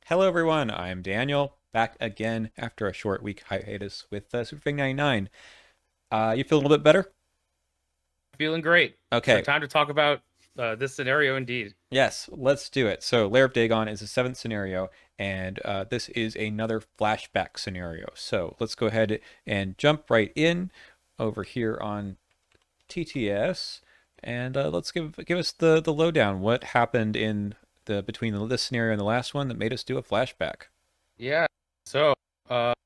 Hello, everyone. I'm Daniel, back again after a short week hiatus with Super 99. You feel a little bit better? Feeling great. So Okay. time to talk about this scenario indeed. Yes, let's do it. So, Lair of Dagon is the seventh scenario, and this is another flashback scenario. So, let's go ahead and jump right in over here on TTS, and let's give us the lowdown. What happened in the between this scenario and the last one that made us do a flashback? Yeah. So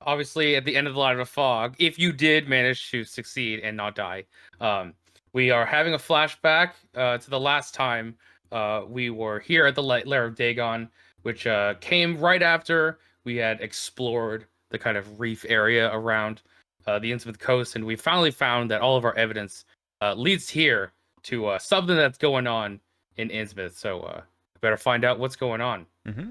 obviously at the end of the Light of Fog, if you did manage to succeed and not die, um, we are having a flashback to the last time we were here at the Lair of Dagon, which came right after we had explored the kind of reef area around the Innsmouth coast, and we finally found that all of our evidence leads here to something that's going on in Innsmouth. So better find out what's going on. Mm-hmm.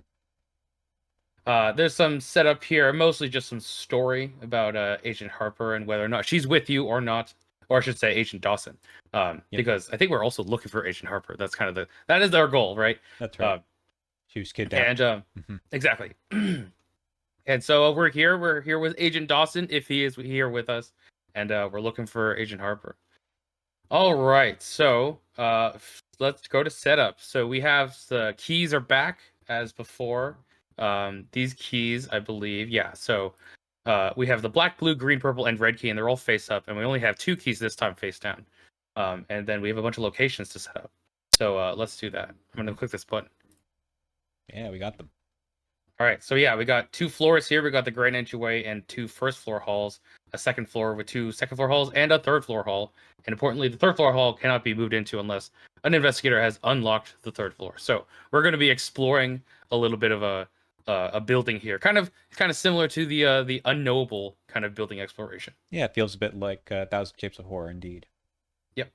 There's some setup here, mostly just some story about Agent Harper and whether or not she's with you or not, or I should say Agent Dawson. Yep, Because I think we're also looking for Agent Harper. That's kind of that is our goal, right? that's right. Uh, She was and kidnapped. Mm-hmm. exactly. And so we're here. We're here with Agent Dawson if he is here with us, and we're looking for Agent Harper. All right, so let's go to setup. So we have the keys are back as before. These keys, I believe, yeah. So we have the black, blue, green, purple, and red key, and they're all face up, and we only have two keys this time face down. And then we have a bunch of locations to set up. So let's do that. I'm gonna click this button. Yeah, we got them. All right, so yeah, we got two floors here. We got the great entryway and two first floor halls, a second floor with two second floor halls, and a third floor hall. And importantly, the third floor hall cannot be moved into unless an investigator has unlocked the third floor. So we're going to be exploring a little bit of a building here, kind of similar to the unknowable kind of building exploration. Yeah, it feels a bit like Thousand Shapes of Horror, indeed. Yep.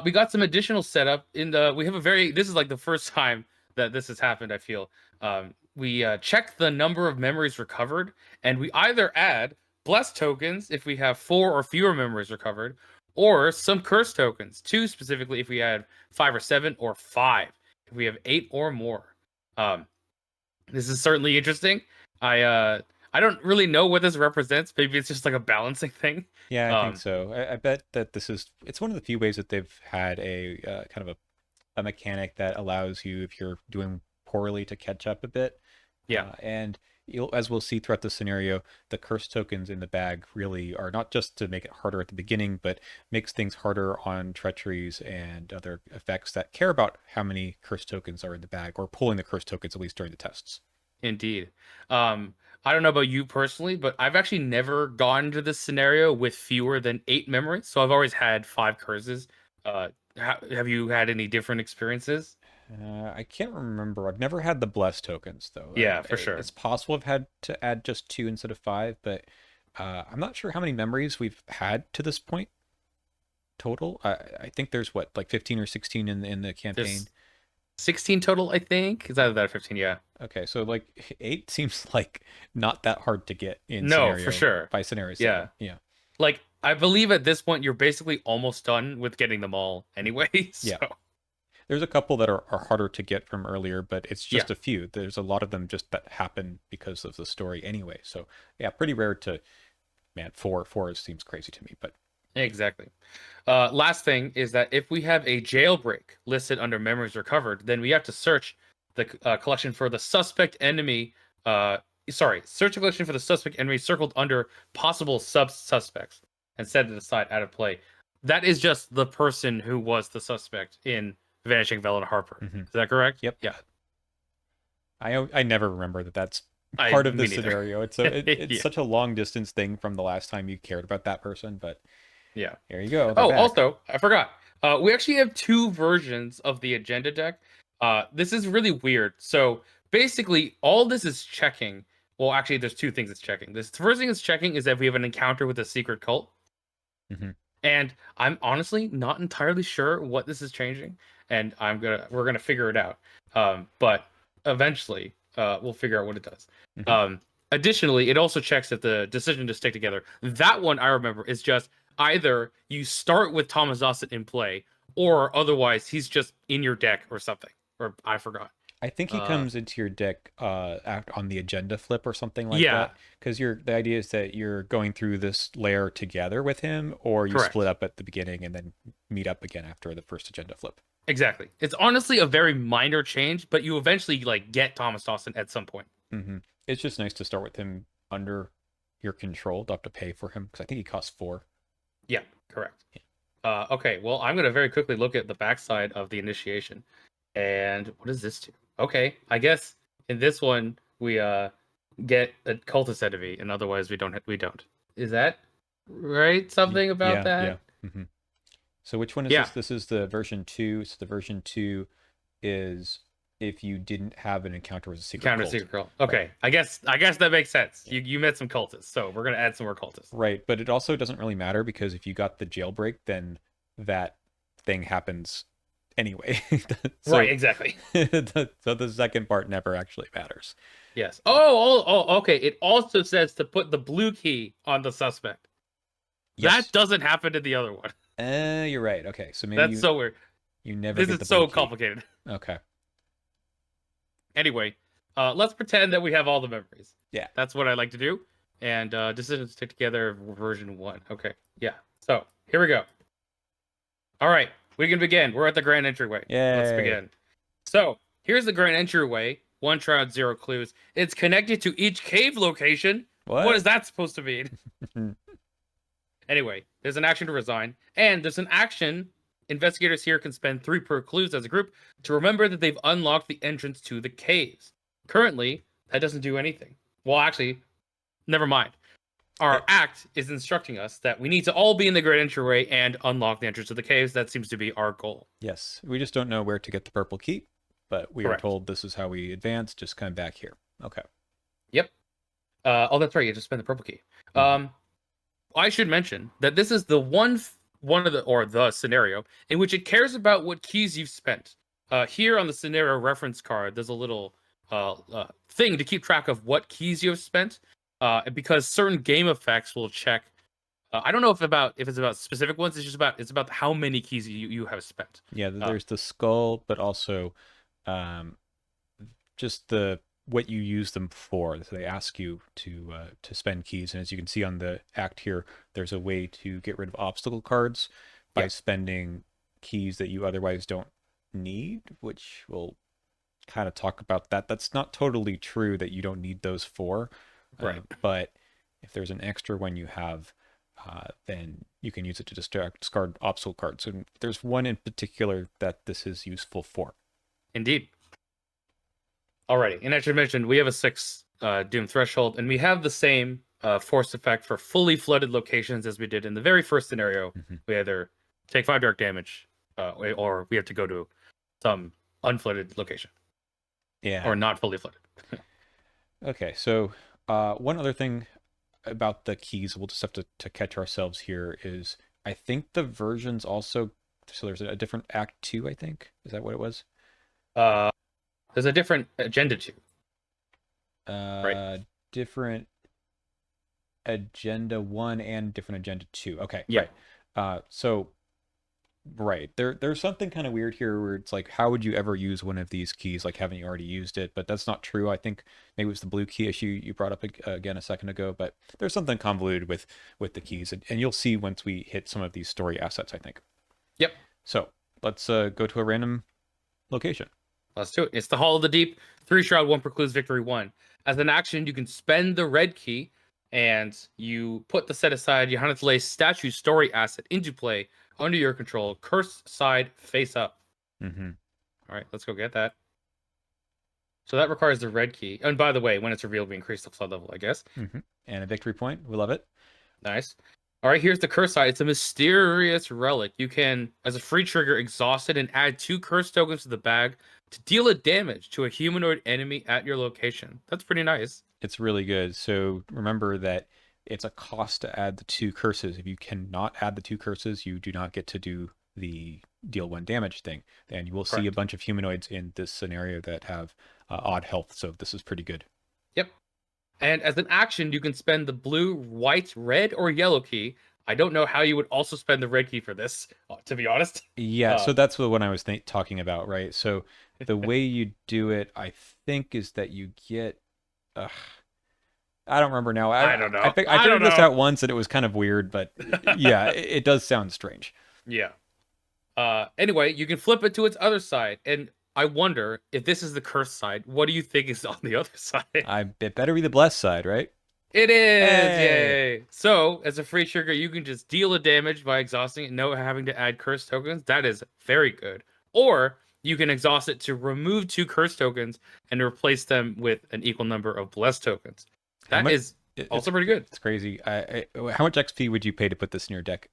We got some additional setup in the. We have a very. This is like the first time that this has happened. I feel. We check the number of memories recovered, and we either add blessed tokens if we have 4 or fewer memories recovered, or some curse tokens, 2 specifically if we had 5 or 7, or 5 if we have 8 or more. Um, this is certainly interesting. I don't really know what this represents. Maybe it's just like a balancing thing. Yeah, I think Um, so. I bet that it's one of the few ways that they've had a kind of a mechanic that allows you, if you're doing poorly, to catch up a bit. yeah, And as we'll see throughout the scenario, the curse tokens in the bag really are not just to make it harder at the beginning, but makes things harder on treacheries and other effects that care about how many curse tokens are in the bag, or pulling the curse tokens at least during the tests. indeed. I don't know about you personally, but I've actually never gone to this scenario with fewer than 8 memories. So I've always had 5 curses. Have you had any different experiences? I can't remember. I've never had the bless tokens though. Yeah, for It's sure. possible I've had to add just two instead of five, but I'm not sure how many memories we've had to this point total. I think there's what, like 15 or 16 in the campaign. There's 16 total, I think. Is either that or 15? Yeah. Okay, so like eight seems like not that hard to get in No, for scenario sure. by scenario Yeah. seven. Yeah, Like, I believe at this point you're basically almost done with getting them all anyway. So, yeah. There's a couple that are harder to get from earlier, but it's yeah. just a few. There's a lot of them just that happen because of the story anyway. So yeah, pretty rare to, man, four seems crazy to me, but Exactly. Last thing is that if we have a jailbreak listed under memories recovered, then we have to search the collection for the suspect enemy. Search a collection for the suspect enemy circled under possible sub suspects and set it aside out of play. That is just the person who was the suspect in Vanishing Velen Harper. mhm. Is that correct? Yep. Yeah. I never remember that that's I part of me this neither. scenario. It's Yeah. such a long distance thing from the last time you cared about that person, but Yeah. here you go, they're Oh, back. also, I forgot. We actually have two versions of the agenda deck. This is really weird. So basically, all this is checking. Well, actually, there's two things it's checking. This the first thing it's checking is that we have an encounter with a secret cult, Hmm. and I'm honestly not entirely sure what this is changing, and we're gonna figure it out. But eventually, we'll figure out what it does. Hmm. Um, Additionally, it also checks that the decision to stick together. That one I remember is just either you start with Thomas Dawson in play, or otherwise he's just in your deck or something. Or I forgot. I think he Uh, comes into your deck on the agenda flip or something like yeah, that. Because the idea is that you're going through this layer together with him, or you split correct. up at the beginning and then meet up again after the first agenda flip. Exactly. It's honestly a very minor change, but you eventually like get Thomas Dawson at some point. hmm It's just nice to start with him under your control. Don't have to pay for him because I think he costs 4. Yeah, correct. Okay, well, I'm gonna very quickly look at the backside of the initiation. And what does this do? Okay, I guess in this one we get a cultist enemy, and otherwise we don't. Is that right? Something about Yeah, yeah. that? hmm So which one is Yeah, this? This is the version 2. So the version 2 is if you didn't have an encounter with a secret counter cult. secret girl. Right. Okay, I guess that makes sense. Yeah. You met some cultists, so we're gonna add some more cultists. Right, but it also doesn't really matter because if you got the jailbreak, then that thing happens anyway. Right, So, exactly. so the second part never actually matters. Yes. Oh, okay. It also says to put the blue key on the suspect. That Yes. doesn't happen in the other one. You're right. Okay, so maybe That's you so weird. you never This get is the blue so key. complicated. Okay. Anyway, let's pretend that we have all the memories. Yeah. That's what I like to do. And decisions stick together version 1. Okay. Yeah. So here we go. All right. We can begin. We're at the grand entryway. Let's Yay. begin. So here's the grand entryway. 1 shroud, 0 clues. It's connected to each cave location. What is What? that supposed to mean? Anyway, there's an action to resign, and there's an action. Investigators here can spend 3 per clues as a group to remember that they've unlocked the entrance to the caves. Currently, that doesn't do anything. Well, actually, never mind. Eh, Our act is instructing us that we need to all be in the great entryway and unlock the entrance to the caves. That seems to be our goal. yes, we just don't know where to get the purple key, but we are Correct. told this is how we advance. Just come back here. Okay. Yep. Oh, that's right. You just spend the purple key. Mhm. I should mention that this is the one of the or the scenario in which it cares about what keys you've spent. Here on the scenario reference card, there's a little thing to keep track of what keys you have spent, because certain game effects will check. I don't know if it's about specific ones. It's about how many keys you have spent. Yeah, Uh, there's the skull, but also um, just the what you use them for. So they ask you to spend keys, and as you can see on the act here, there's a way to get rid of obstacle cards by yeah, spending keys that you otherwise don't need, which we'll kind of talk about that. That's not totally true that you don't need those for, right. but if there's an extra one you have, then you can use it to discard obstacle cards. And there's one in particular that this is useful for. Indeed. Alrighty, and I should mention we have a 6 doom threshold, and we have the same force effect for fully flooded locations as we did in the very first scenario. Mm-hmm. We either take 5 dark damage, or we have to go to some unflooded location, Yeah. or not fully flooded. Okay, so one other thing about the keys, we'll just have to catch ourselves here, is I think the versions also, so there's a different Act 2, I think. Is that what it was? Uh, there's a different agenda too, right? Different Agenda 1 and different Agenda 2. Okay, Yeah, right. So right. There's something kind of weird here where it's like, how would you ever use one of these keys? Like, haven't you already used it? But that's not true. I think maybe it was the blue key issue you brought up again a second ago. But there's something convoluted with the keys, and you'll see once we hit some of these story assets, I think. yep. So let's go to a random location. Let's do it. It's the Hall of the Deep. 3 shroud, 1 precludes victory 1. As an action, you can spend the red key, and you put the set aside Johannes statue story asset into play under your control. Curse side face up. Mm-hmm. All right, let's go get that. So that requires the red key. And by the way, when it's revealed, we increase the flood level, I guess. Mm-hmm. And a victory point. We love it. Nice. All right, here's the curse side. It's a mysterious relic. You can, as a free trigger, exhaust it and add 2 curse tokens to the bag to deal a damage to a humanoid enemy at your location. That's pretty nice. It's really good. So remember that it's a cost to add the 2 curses. If you cannot add the 2 curses, you do not get to do the deal 1 damage thing. And you will see a Correct. bunch of humanoids in this scenario that have odd health. So this is pretty good. Yep. And as an action, you can spend the blue, white, red, or yellow key. I don't know how you would also spend the red key for this, to be honest. Yeah, Uh, so that's the one I was talking about, right? So the way you do it, I think, is that you get. Uh, I don't remember now. I don't know. I I don't figured this know. out once and it was kind of weird, but yeah, it does sound strange. Yeah. Anyway, you can flip it to its other side, and I wonder if this is the cursed side. What do you think is on the other side? It better be the blessed side, right? It is! Hey, Yay! So, as a free trigger, you can just deal a damage by exhausting it, no having to add curse tokens. That is very good. Or you can exhaust it to remove 2 curse tokens and replace them with an equal number of blessed tokens. how That much? is also pretty good. It's crazy. How much XP would you pay to put this in your deck?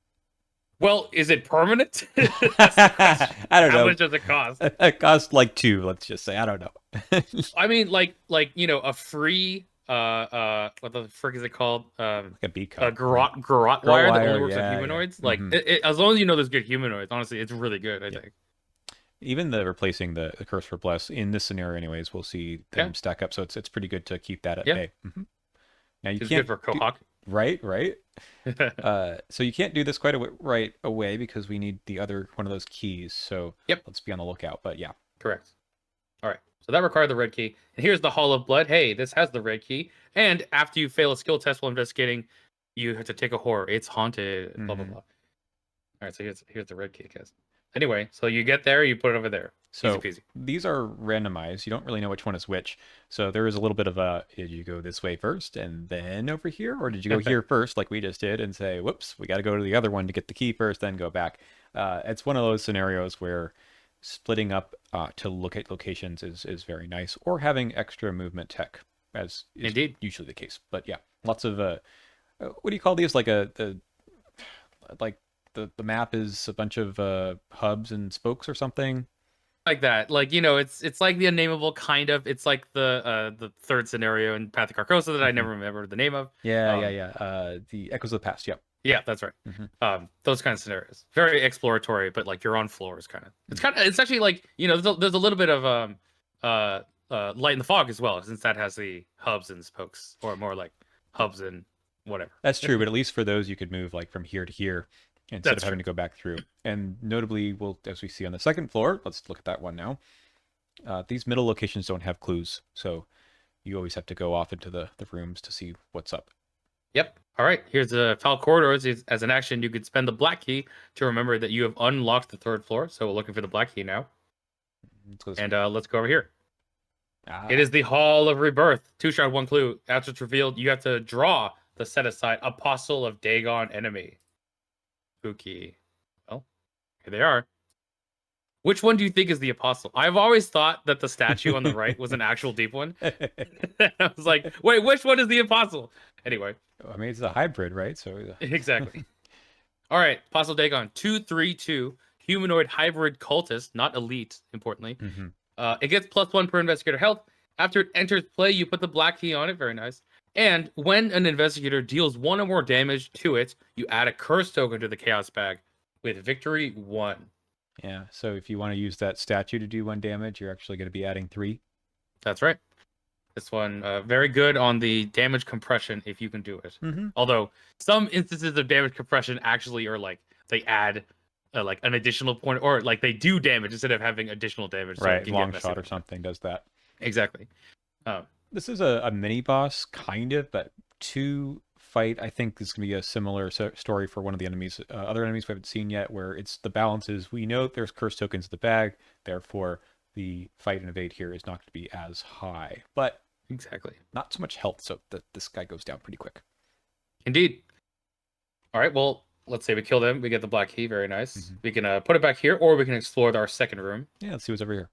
Well, is it permanent? That's the question. I don't How know. much does it cost? It costs like 2. Let's just say. I don't know. I mean, like a free what the frick is it called? Like a B A cup, right? garrote Girl wire that only wire, works on yeah, yeah. humanoids. Like as long as you know there's good humanoids, honestly, it's really good. I Yeah. think. Even the replacing the curse for bless in this scenario, anyways, we'll see Yeah, them stack up. So it's pretty good to keep that at yeah, bay. Now you it's good can't for do Kohak. right. So you can't do this right away because we need the other one of those keys. So Yep, let's be on the lookout. But yeah, correct. All right, so that required the red key, and here's the Hall of Blood. Hey, this has the red key, and after you fail a skill test while investigating, you have to take a horror. It's haunted. Blah blah hmm blah. All right, so here's the red key, guys. Anyway, so you get there, you put it over there. Easy So peasy. these are randomized. You don't really know which one is which. So there is a little bit of a, did you go this way first and then over here? Or did you go here first like we just did and say, whoops, we got to go to the other one to get the key first, then go back. It's one of those scenarios where splitting up to look at locations is very nice, or having extra movement tech, as is Indeed. usually the case. But yeah, lots of, what do you call these? Like like the map is a bunch of hubs and spokes or something. Like that, like it's like the unnameable kind of. It's like the third scenario in Path of Carcosa that I hmm never remember the name of. Yeah. The Echoes of the Past. Yep. Yeah, that's right. hmm Those kind of scenarios, very exploratory, but like you're on floors, kind of. It's actually like there's a little bit of light in the fog as well, since that has the hubs and spokes, or more like hubs and whatever. That's true, but at least for those you could move like from here to here instead of That's true. having to go back through. And notably, well, as we see on the second floor, let's look at that one now. These middle locations don't have clues, so you always have to go off into the rooms to see what's up. Yep. All right. Here's the foul corridors. As an action, you could spend the black key to remember that you have unlocked the third floor. So we're looking for the black key now. Let's go this And way. let's go over here. It Ah, is the Hall of Rebirth. 2 shard, 1 clue. After it's revealed, you have to draw the set aside Apostle of Dagon enemy. Spooky. Well, here they are. Which one do you think is the Apostle? I've always thought that the statue on the right was an actual deep one. I was like, wait, which one is the Apostle? Anyway, I mean, it's a hybrid, right? So, exactly. All right, Apostle Dagon, 2/3/2, humanoid hybrid cultist, not elite, importantly. mhm. It gets +1 per investigator health. After it enters play, you put the black key on it. Very nice. And when an investigator deals 1 or more damage to it, you add a curse token to the chaos bag with victory 1. Yeah. So if you want to use that statue to do 1 damage, you're actually going to be adding 3. That's right. This one, very good on the damage compression if you can do it. Mm-hmm. Although some instances of damage compression actually are like they add like an additional point, or like they do damage instead of having additional damage. So it Right. can get Long messy shot or like that. something does that. Exactly. This is a mini boss, kind of, but to fight, I think this is going to be a similar story for one of the enemies, other enemies we haven't seen yet, where it's the balance is we know there's curse tokens in the bag, therefore the fight and evade here is not going to be as high, but Exactly. not so much health, so that this guy goes down pretty quick. Indeed. All right. Well, let's say we kill them. We get the black key. Very nice. Mhm. We can put it back here, or we can explore our second room. Yeah, let's see what's over here.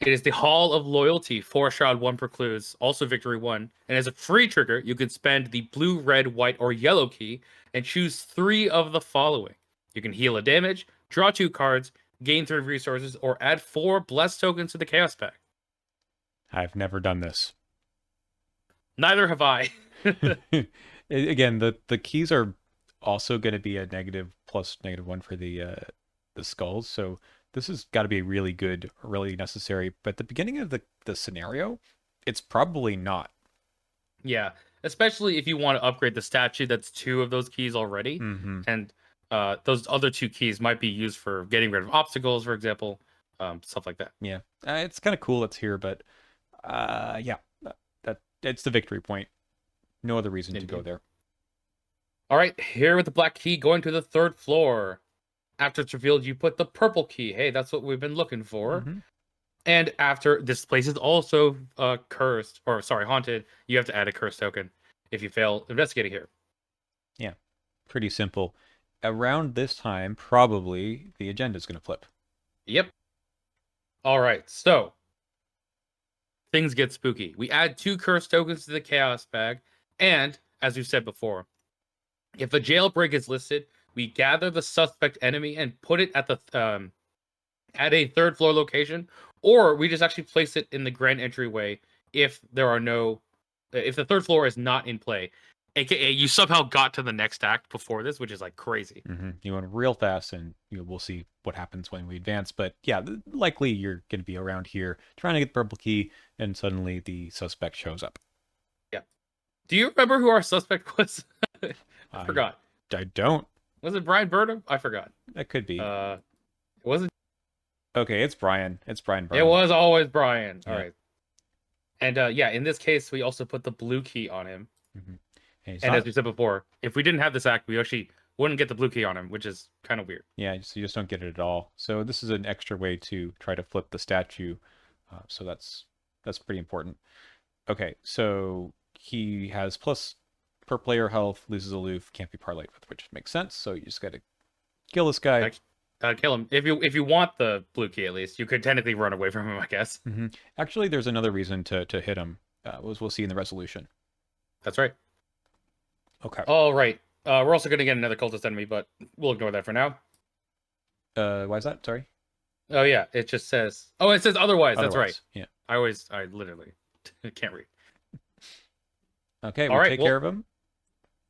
It is the Hall of Loyalty. 4 shroud, 1 precludes. Also victory 1. And as a free trigger, you can spend the blue, red, white, or yellow key and choose 3 of the following. You can heal a damage, draw 2 cards, gain 3 resources, or add 4 blessed tokens to the chaos pack. I've never done this. Neither have I. Again, the keys are also going to be a negative plus -1 for the skulls, so this has got to be really good, really necessary. But at the beginning of the scenario, it's probably not. Yeah, especially if you want to upgrade the statue, that's 2 of those keys already. Mm-hmm. And those other 2 keys might be used for getting rid of obstacles, for example. stuff like that. Yeah, it's kind of cool it's here, but yeah, that it's the victory point. No other reason to go Indeed. there. All right, here with the black key, going to the 3rd floor. After it's revealed, you put the purple key. Hey, that's what we've been looking for. Mm-hmm. And after this place is also cursed, or sorry, haunted, you have to add a curse token if you fail investigating here. Yeah, pretty simple. Around this time, probably the agenda is going to flip. Yep. All right, so things get spooky. We add 2 curse tokens to the chaos bag, and as we've said before, if a jailbreak is listed, we gather the suspect enemy and put it at the at a 3rd floor location, or we just actually place it in the grand entryway if there are no, if the 3rd floor is not in play, aka you somehow got to the next act before this, which is like crazy. Mm-hmm. You went real fast, and we'll see what happens when we advance. But yeah, likely you're going to be around here trying to get the purple key, and suddenly the suspect shows up. Yeah. Do you remember who our suspect was? I forgot. I don't. Was it Brian Burnham? I forgot. That could be. It wasn't. Okay, it's Brian. It's Brian It Burnham. was always Brian. All Yeah. right. And yeah, in this case, we also put the blue key on him. Mm-hmm. And as we said before, if we didn't have this act, we actually wouldn't get the blue key on him, which is kind of weird. Yeah, so you just don't get it at all. So this is an extra way to try to flip the statue. So that's pretty important. Okay, so he has plus per player health, loses aloof, can't be parlayed with, which makes sense. So you just got to kill this guy. Kill him. If you want the blue key, at least you could technically run away from him, I guess. Mm-hmm. Actually, there's another reason to hit him. We'll see in the resolution. That's right. Okay. All right. We're also going to get another cultist enemy, but we'll ignore that for now. Why is that? Sorry. Oh yeah, it just says. Oh, it says otherwise. That's right. Yeah. I literally can't read. Okay, we'll take care of him.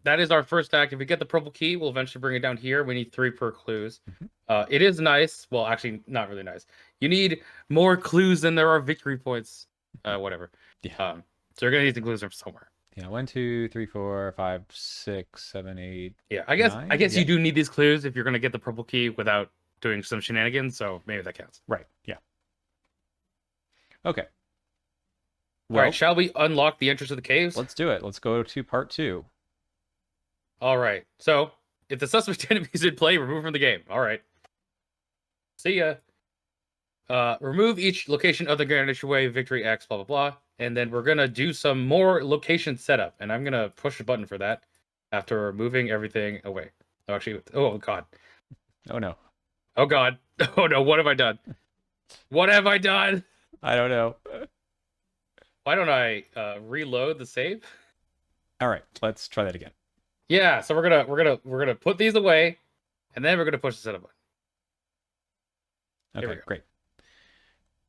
That is our first act. If we get the purple key, we'll eventually bring it down here. We need 3 per clues. Mm-hmm. It is nice. Well, actually, not really nice. You need more clues than there are victory points. Whatever. Yeah. So you're gonna need the clues from somewhere. Yeah, 1, 2, 3, 4, 5, 6, 7, 8. Yeah, I guess 9? you do need these clues if you're gonna get the purple key without doing some shenanigans. So maybe that counts. Right. Yeah. Okay. Well, all right. Shall we unlock the entrance to the caves? Let's do it. Let's go to part 2. All right. So if the suspect enemy is in play, remove from the game. All right. See ya. Remove each location of the grand entryway, victory X, blah, blah, blah. And then we're going to do some more location setup. And I'm going to push a button for that after moving everything away. Oh, actually, oh, God. Oh, no. Oh, God. Oh, no. What have I done? What have I done? I don't know. Why don't I reload the save? All right. Let's try that again. Yeah. So we're gonna put these away, and then we're going to push the setup button. Okay, great.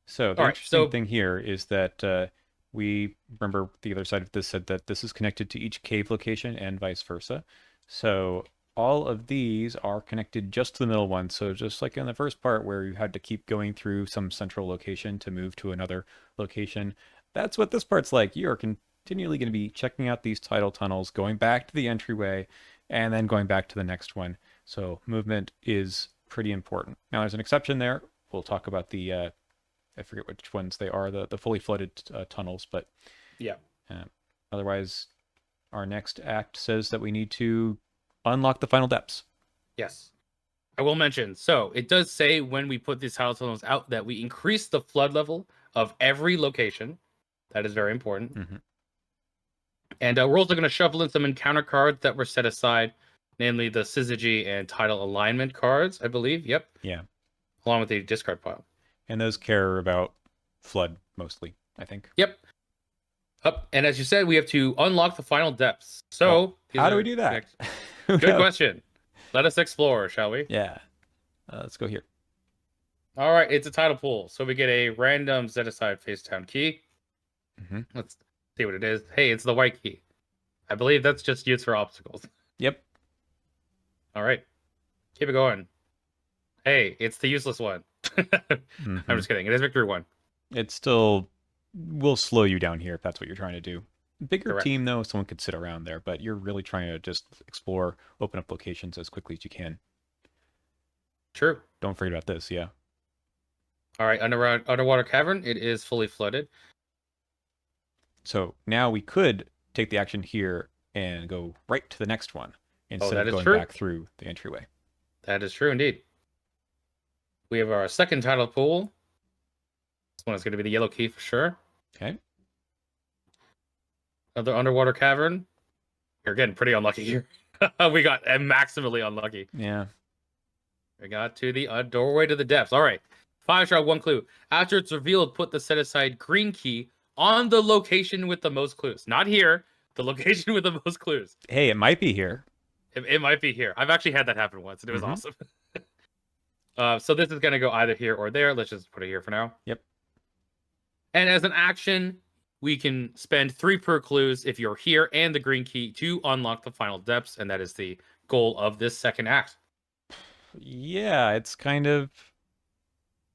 So the interesting thing here is that we remember the other side of this said that this is connected to each cave location and vice versa. So all of these are connected just to the middle one. So just like in the first part where you had to keep going through some central location to move to another location, that's what this part's like. You are continually going to be checking out these tidal tunnels, going back to the entryway, and then going back to the next one. So movement is pretty important. Now there's an exception there. We'll talk about the I forget which ones they are, the fully flooded tunnels, but yeah. Otherwise, our next act says that we need to unlock the final depths. Yes. I will mention, so it does say when we put these tidal tunnels out that we increase the flood level of every location. That is very important. Mm-hmm. And we're also going to shuffle in some encounter cards that were set aside, namely the syzygy and tidal alignment cards, I believe. Yep. Yeah. Along with the discard pile. And those care about flood mostly, I think. Yep. Up. And as you said, we have to unlock the final depths. So how do we do that? Good question. Let us explore, shall we? Yeah. Let's go here. All right. It's a tidal pool. So we get a random set aside face down key. Mm-hmm. Let's see what it is. Hey, it's the white key. I believe that's just used for obstacles. Yep. All right. Keep it going. Hey, it's the useless one. Mm-hmm. I'm just kidding. It is victory 1. It still will slow you down here if that's what you're trying to do. Bigger Correct. team, though, someone could sit around there, but you're really trying to just explore, open up locations as quickly as you can. True. Don't forget about this, yeah. All right, underwater cavern. It is fully flooded. So now we could take the action here and go right to the next one Oh, instead that of is going true. back through the entryway. That is true indeed. We have our second title pool. This one is going to be the yellow key for sure. Okay. Another underwater cavern. You're getting pretty unlucky here. We got maximally unlucky. Yeah. We got to the doorway to the depths. All right. 5 shroud, 1 clue. After it's revealed, put the set aside green key on the location with the most clues. Not here. The location with the most clues. Hey, it might be here. It might be here. I've actually had that happen once, and it was Mhm. awesome. So this is going to go either here or there. Let's just put it here for now. Yep. And as an action, we can spend 3 per clues if you're here and the green key to unlock the final depths, and that is the goal of this second act. Yeah, it's kind of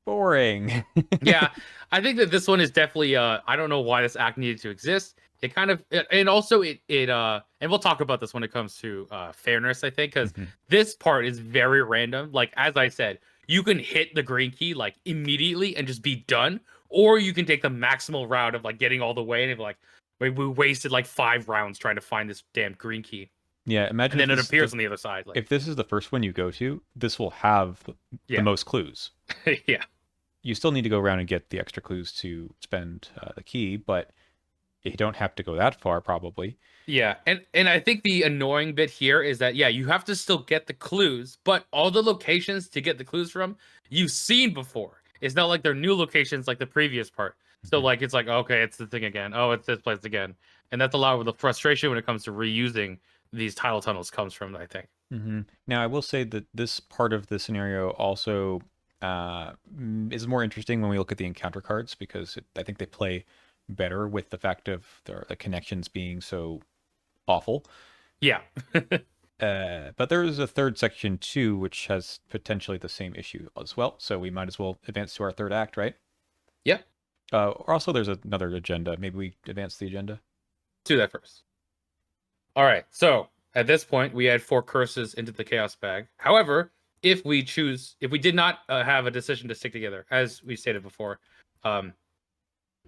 boring. Yeah, I think that this one is definitely I don't know why this act needed to exist. It kind of and also it and we'll talk about this when it comes to fairness, I think, because Mhm. this part is very random. Like as I said, you can hit the green key like immediately and just be done, or you can take the maximal route of like getting all the way and be like we wasted like 5 rounds trying to find this damn green key. Yeah, And imagine if then it this appears on the other side. Like if this is the first one you go to, this will have the yeah. most clues. Yeah. You still need to go around and get the extra clues to spend the key, but you don't have to go that far, probably. Yeah, and I think the annoying bit here is that yeah, you have to still get the clues, but all the locations to get the clues from you've seen before. It's not like they're new locations like the previous part. So Mhm. like it's like okay, it's the thing again. Oh, it's this place again, and that's a lot of the frustration when it comes to reusing these title tunnels comes from. I think. Now, I will say that this part of the scenario also is more interesting when we look at the encounter cards because I think they play better with the fact of the connections being so awful. Yeah. But there is a third section too, which has potentially the same issue as well. So we might as well advance to our third act, right? Yeah. Or also, there's another agenda. Maybe we advance the agenda. Do that first. All right. So at this point, we add 4 curses into the chaos bag. However, if we did not have a decision to stick together, as we stated before, um,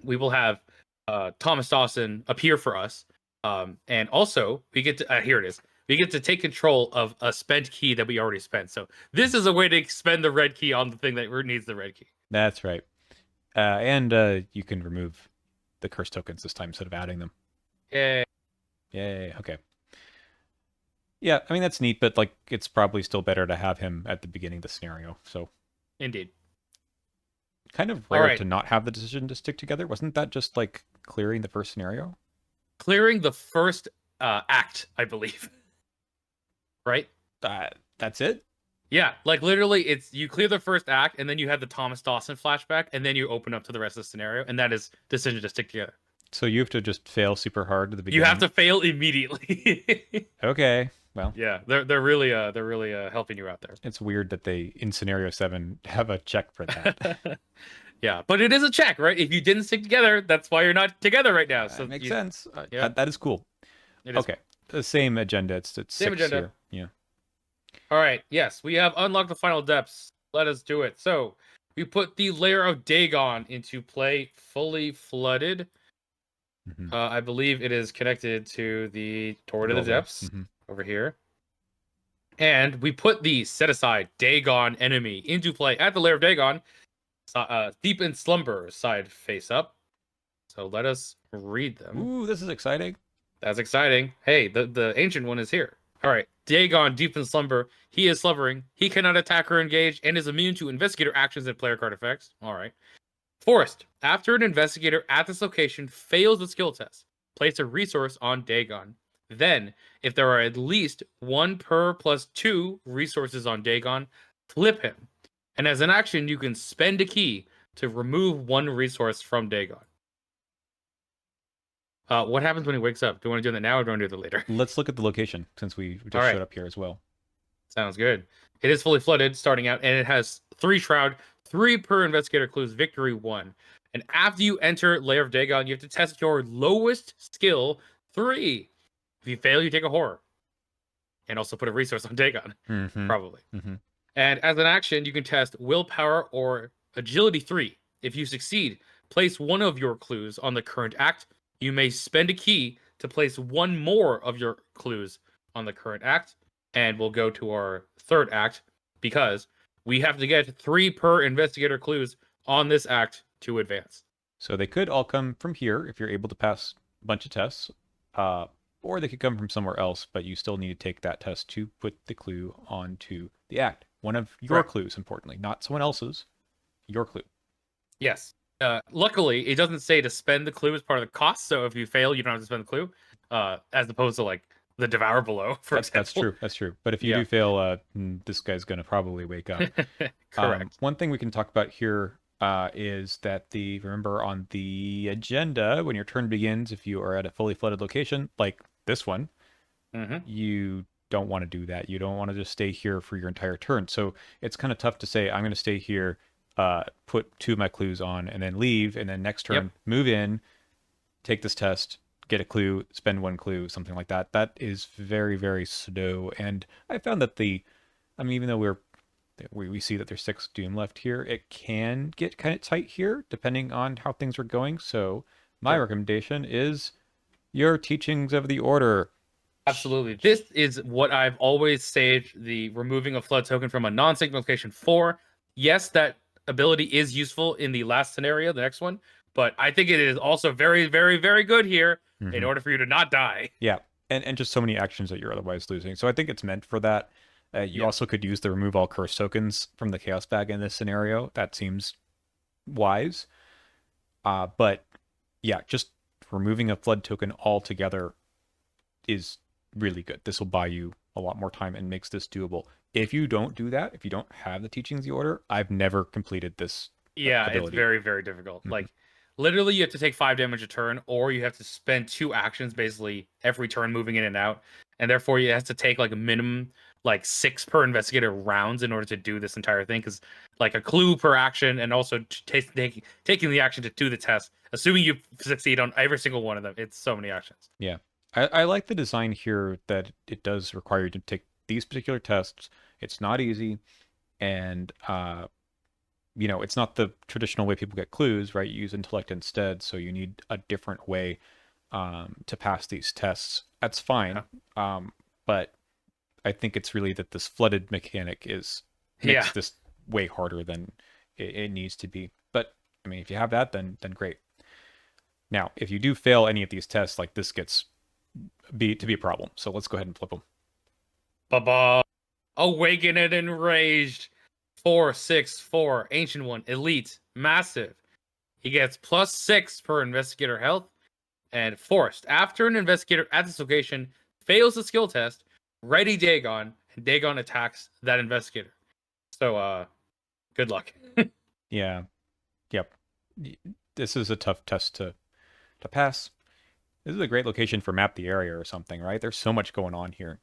we will have Thomas Dawson appear for us, and also we get to here it is. We get to take control of a spent key that we already spent. So this is a way to spend the red key on the thing that needs the red key. That's right. And you can remove the curse tokens this time instead of adding them. Yeah, Yay. Okay. Yeah, I mean that's neat, but like it's probably still better to have him at the beginning of the scenario. So indeed. kind of All rare right, to not have the decision to stick together. Wasn't that just like clearing the first scenario? clearing the first act, I believe. Right? That's it? Yeah, like literally, it's you clear the first act, and then you have the Thomas Dawson flashback, and then you open up to the rest of the scenario, and that is decision to stick together. So you have to just fail super hard at the You have beginning. to fail immediately. Okay. Well, Yeah, they're really helping you out it's weird that they in scenario 7 have a check for that. there. Yeah, but it is a check, right? If you didn't stick together, that's why you're not together right now. That So makes you, sense. yeah, That is cool. it is. Okay. The same agenda. It's Same 6 agenda. here. Yeah. All right, yes, we have unlocked the final depths. Let us do it. So we put the Lair of Dagon into play, fully flooded. Mhm. I believe it is connected to the Door to the Doorway. Depths over here. And we put the set aside Dagon enemy into play at the Lair of Dagon, deep in slumber, side face up. So let us read them. Ooh, this is exciting. That's exciting. Hey, the ancient one is here. All right. Dagon, deep in slumber. He is slumbering. He cannot attack or engage and is immune to investigator actions and player card effects. All right. Forest. After an investigator at this location fails the skill test, place a resource on Dagon. Then, if there are at least 1 per plus 2 resources on Dagon, flip him. And as an action, you can spend a key to remove 1 resource from Dagon. What happens when he wakes up? Do you want to do that now or do you want to do that later? Let's look at the location since we just All right. showed up here as well. Sounds good. It is fully flooded starting out, and it has 3 shroud, 3 per investigator clues, victory 1. And after you enter Lair of Dagon, you have to test your lowest skill 3. If you fail, you take a horror. And also put a resource on Dagon, Mm-hmm. probably. Mm-hmm. And as an action, you can test willpower or Agility 3. If you succeed, place one of your clues on the current act. You may spend a key to place one more of your clues on the current act. And we'll go to our third act because we have to get 3 per investigator clues on this act to advance. So they could all come from here if you're able to pass a bunch of tests, or they could come from somewhere else, but you still need to take that test to put the clue onto the act. One of your Correct. clues, importantly, not someone else's, your clue. Yes. Luckily, it doesn't say to spend the clue as part of the cost. So if you fail, you don't have to spend the clue, as opposed to like the Devour Below, for That's example. true. That's true. But if you Yeah. do fail, this guy's going to probably wake up. Correct. One thing we can talk about here is that remember on the agenda, when your turn begins, if you are at a fully flooded location like this one, Mm-hmm. you don't want to do that. You don't want to just stay here for your entire turn. So it's kind of tough to say, I'm going to stay here, put 2 of my clues on, and then leave, and then next turn Yep. move in, take this test, get a clue, spend 1 clue, something like that. That is very, very slow. And I found that even though we see that there's 6 doom left here, it can get kind of tight here depending on how things are going. So my Sure. recommendation is your teachings of the order. Absolutely. This is what I've always saved the removing a flood token from a non-sync location for. Yes, that ability is useful in the last scenario, the next one, but I think it is also very, very, very good here in Mhm. order for you to not die. Yeah, and just so many actions that you're otherwise losing. So I think it's meant for that. You Yeah. also could use the remove all curse tokens from the chaos bag in this scenario. That seems wise. But yeah, just removing a flood token altogether is really good. This will buy you a lot more time and makes this doable. If you don't do that, if you don't have the teachings of the order, I've never completed this Yeah, it's ability. very, very difficult. Mhm. Like, literally, you have to take 5 damage a turn, or you have to spend 2 actions basically every turn moving in and out, and therefore you have to take like a minimum like 6 per investigator rounds in order to do this entire thing. Because like a clue per action, and also taking the action to do the test, assuming you succeed on every single one of them. It's so many actions. Yeah. I like the design here that it does require you to take these particular tests. It's not easy, and it's not the traditional way people get clues, right? You use intellect instead, so you need a different way to pass these tests. That's Yeah. fine, but I think it's really that this flooded mechanic Yeah. makes this way harder than it needs to be. But I mean, if you have that, then great. Now, if you do fail any of these tests, like this gets to be a problem. So let's go ahead and flip them. Baba. Awakened and enraged. 4/6/4. Ancient One. Elite. Massive. He gets +6 per investigator health. And forced. After an investigator at this location fails the skill test, ready Dagon, and Dagon attacks that investigator. So good luck. Yeah. Yep. This is a tough test to pass. This is a great location for map the area or something, right? There's so much going on here.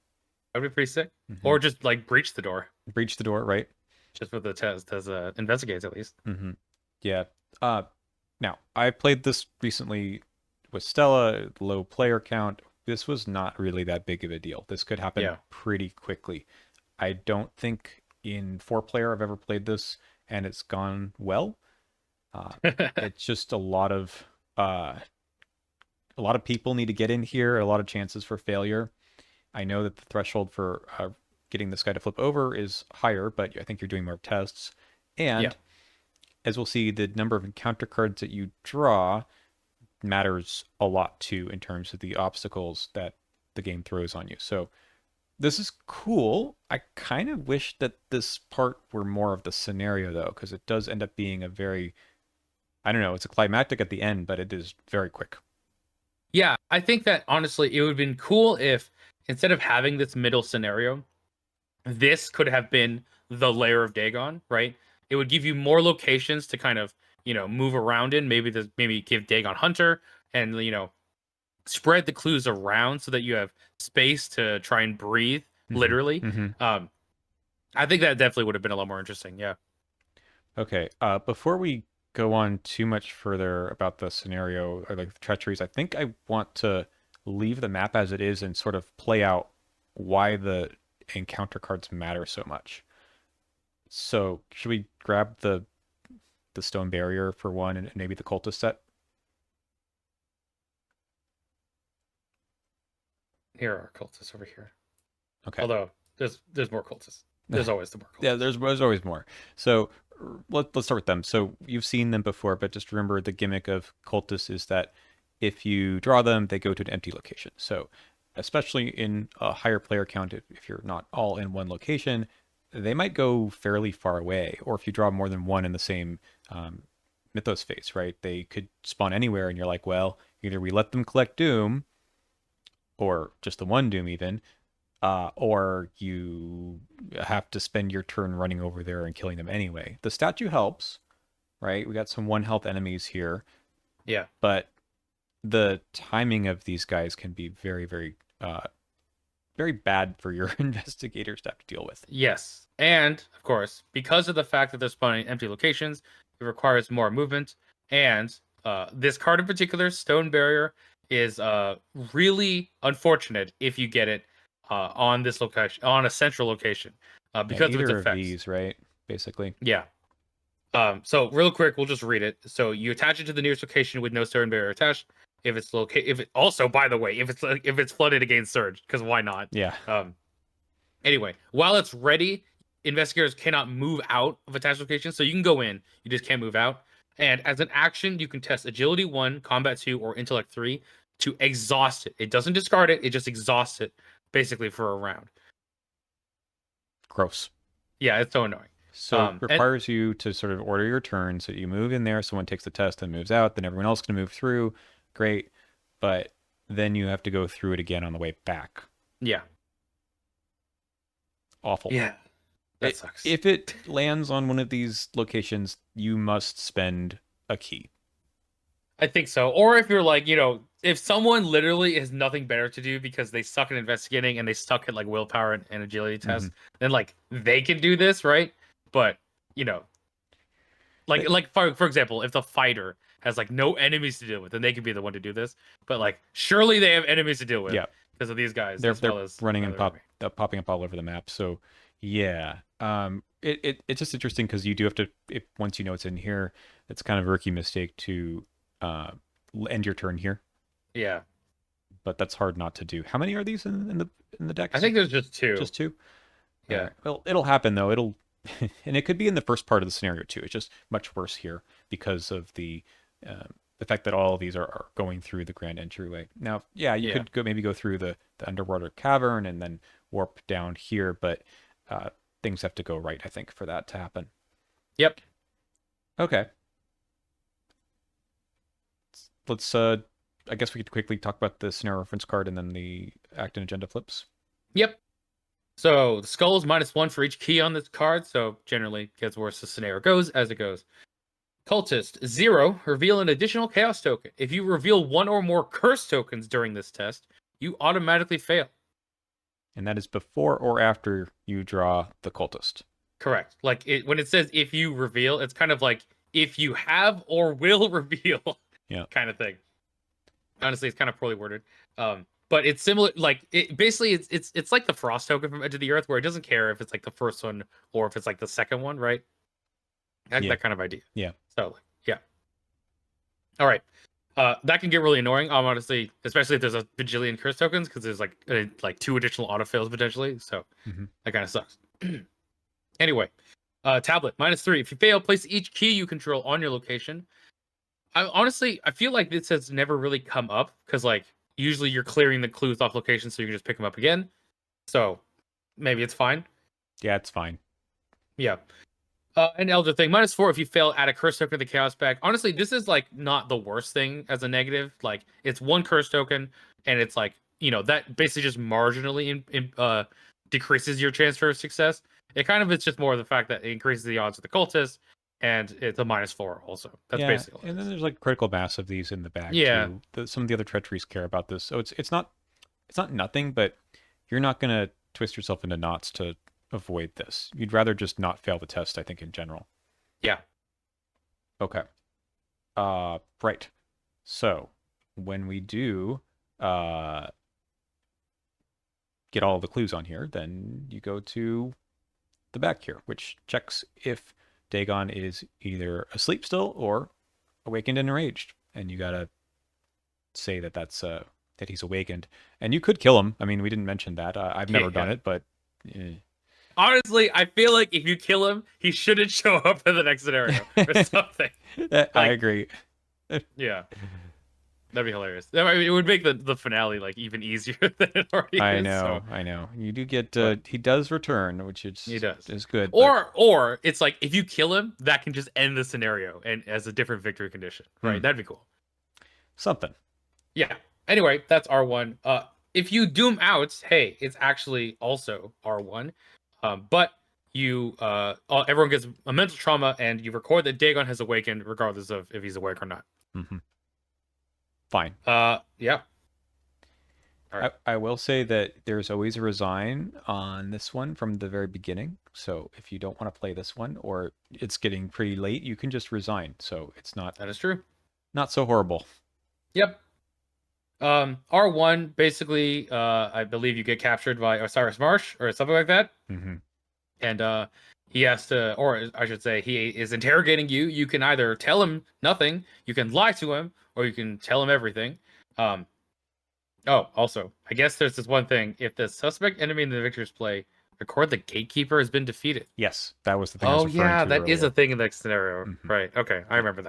That'd be pretty sick. Hmm. Or just like breach the door. Breach the door, right? Just for the test as investigates at least. Hmm. Yeah. Uh, Now I played this recently with Stella, low player count. This was not really that big of a deal. This could happen Yeah. pretty quickly. I don't think in 4 player I've ever played this and it's gone well. It's just uh, a lot of people need to get in here, a lot of chances for failure. I know that the threshold for getting this guy to flip over is higher, but I think you're doing more tests. Yeah. And as we'll see, the number of encounter cards that you draw matters a lot too in terms of the obstacles that the game throws on you. So this is cool. I kind of wish that this part were more of the scenario though, because it does end up being I don't know, it's a climactic at the end, but it is very quick. Yeah. I think that honestly it would have been cool if instead of having this middle scenario, this could have been the Lair of Dagon, right? It would give you more locations to kind of, move around in. Maybe give Dagon Hunter and spread the clues around so that you have space to try and breathe, Hmm. literally. Hmm. Um, I think that definitely would have been a lot more interesting. Yeah. Okay. Before we go on too much further about the scenario or like the treacheries, I think I want to leave the map as it is and sort of play out why the encounter cards matter so much. So, should we grab the the stone barrier for one, and maybe the cultist set. Here are cultists over here. Okay. Although there's more cultists. There's always the more cultists. Yeah, there's always more. So let's start with them. So you've seen them before, but just remember the gimmick of cultists is that if you draw them, they go to an empty location. So especially in a higher player count, if you're not all in one location, they might go fairly far away. Or if you draw more than one in the same mythos phase, right? They could spawn anywhere, and you're like, well, either we let them collect Doom, or just the one Doom even, or you have to spend your turn running over there and killing them anyway. The statue helps, right? We got some one health enemies here, Yeah. but the timing of these guys can be very bad for your investigators to have to deal with. Yes. And of course, because of the fact that they're spawning empty locations, it requires more movement. And this card in particular, Stone Barrier, is really unfortunate if you get it on this location, on a central location, because of its Either of effects. these, right? Basically. Yeah. So real quick, we'll just read it. So you attach it to the nearest location with no Stone Barrier attached. If it's also, by the way, if it's flooded against surge, because why not? Yeah. Anyway, while it's ready, investigators cannot move out of attached locations. So you can go in, you just can't move out. And as an action, you can test Agility 1, Combat 2, or Intellect 3 to exhaust it. It doesn't discard it, it just exhausts it basically for a round. Gross. Yeah, it's so annoying. So it requires you to sort of order your turn. So you move in there, someone takes the test and moves out, then everyone else can move through. Great. But then you have to go through it again on the way back. Yeah. Awful. Yeah. That sucks. If it lands on one of these locations, you must spend a key. I think so. Or if you're like, if someone literally has nothing better to do because they suck at investigating and they suck at like willpower and agility tests, then like they can do this, right? But like for example, if the fighter has like no enemies to deal with, then they could be the one to do this. But like surely they have enemies to deal with, yeah, because of these guys. They're running and popping up all over the map. So yeah, it's just interesting because you do have to, if once you know it's in here, it's kind of a rookie mistake to end your turn here. Yeah, but that's hard not to do. How many are these in the decks? I think there's just two. Just two. Yeah. Right. Well, it'll happen though. It'll and it could be in the first part of the scenario too. It's just much worse here because of the fact that all of these are going through the grand entryway. Now, yeah, you could maybe go through the underwater cavern and then warp down here, but things have to go right, I think, for that to happen. Yep. Okay. Let's I guess we could quickly talk about the scenario reference card and then the act and agenda flips. Yep. So the skull is -1 for each key on this card, so generally gets worse the scenario goes as it goes. Cultist 0, reveal an additional chaos token. If you reveal one or more curse tokens during this test, you automatically fail. And that is before or after you draw the cultist. Correct. Like when it says if you reveal, it's kind of like if you have or will reveal, kind of thing. Honestly, it's kind of poorly worded. But it's similar. Like it's like the frost token from Edge of the Earth, where it doesn't care if it's like the first one or if it's like the second one, right? That kind of idea. Yeah. So yeah. All right. That can get really annoying. Honestly, especially if there's a bajillion curse tokens, because there's like 2 additional auto fails potentially. So that kind of sucks. Anyway, tablet -3. If you fail, place each key you control on your location. I feel like this has never really come up because like usually you're clearing the clues off location so you can just pick them up again. So maybe it's fine. Yeah, it's fine. Yeah. An elder thing -4 if you fail, add a curse token to the chaos pack. Honestly, this is like not the worst thing as a negative. Like it's 1 curse token, and it's like that basically just marginally decreases your chance for success. It's just more of the fact that it increases the odds of the cultist, and it's a -4 also. That's basically. And then there's like critical mass of these in the bag too. Some of the other treacheries care about this, so it's not nothing, but you're not gonna twist yourself into knots to avoid this. You'd rather just not fail the test, I think, in general. Yeah. Okay. Right. So when we do get all the clues on here, then you go to the back here, which checks if Dagon is either asleep still or awakened and enraged, and you gotta say that that he's awakened. And you could kill him. I mean, we didn't mention that. I've never done Yeah. it, but eh. Honestly, I feel like if you kill him, he shouldn't show up in the next scenario or something. I Like, agree. yeah, that'd be hilarious. It would make the finale like even easier than it already I is. know, So, I know. You do get but he does return, which he does. is good, but Or it's like if you kill him, that can just end the scenario and as a different victory condition, right? That'd be cool. something. Yeah. Anyway, that's R1. If you doom out, hey, it's actually also R1. But you everyone gets a mental trauma and you record that Dagon has awakened regardless of if he's awake or not. Hmm. Fine. Yeah. All right. I will say that there's always a resign on this one from the very beginning. So if you don't want to play this one or it's getting pretty late, you can just resign. So it's That is true. not so horrible. Yep. R1 basically I believe you get captured by Osiris Marsh or something like that. Hmm. And he has to, or I should say, he is interrogating you. You can either tell him nothing, you can lie to him, or you can tell him everything. Oh, also, I guess there's this one thing. If the suspect enemy in the victor's play record the gatekeeper has been defeated. Yes, that was the thing I Oh was referring yeah, to that is a earlier. thing in the next scenario. Mhm. Right. Okay, I remember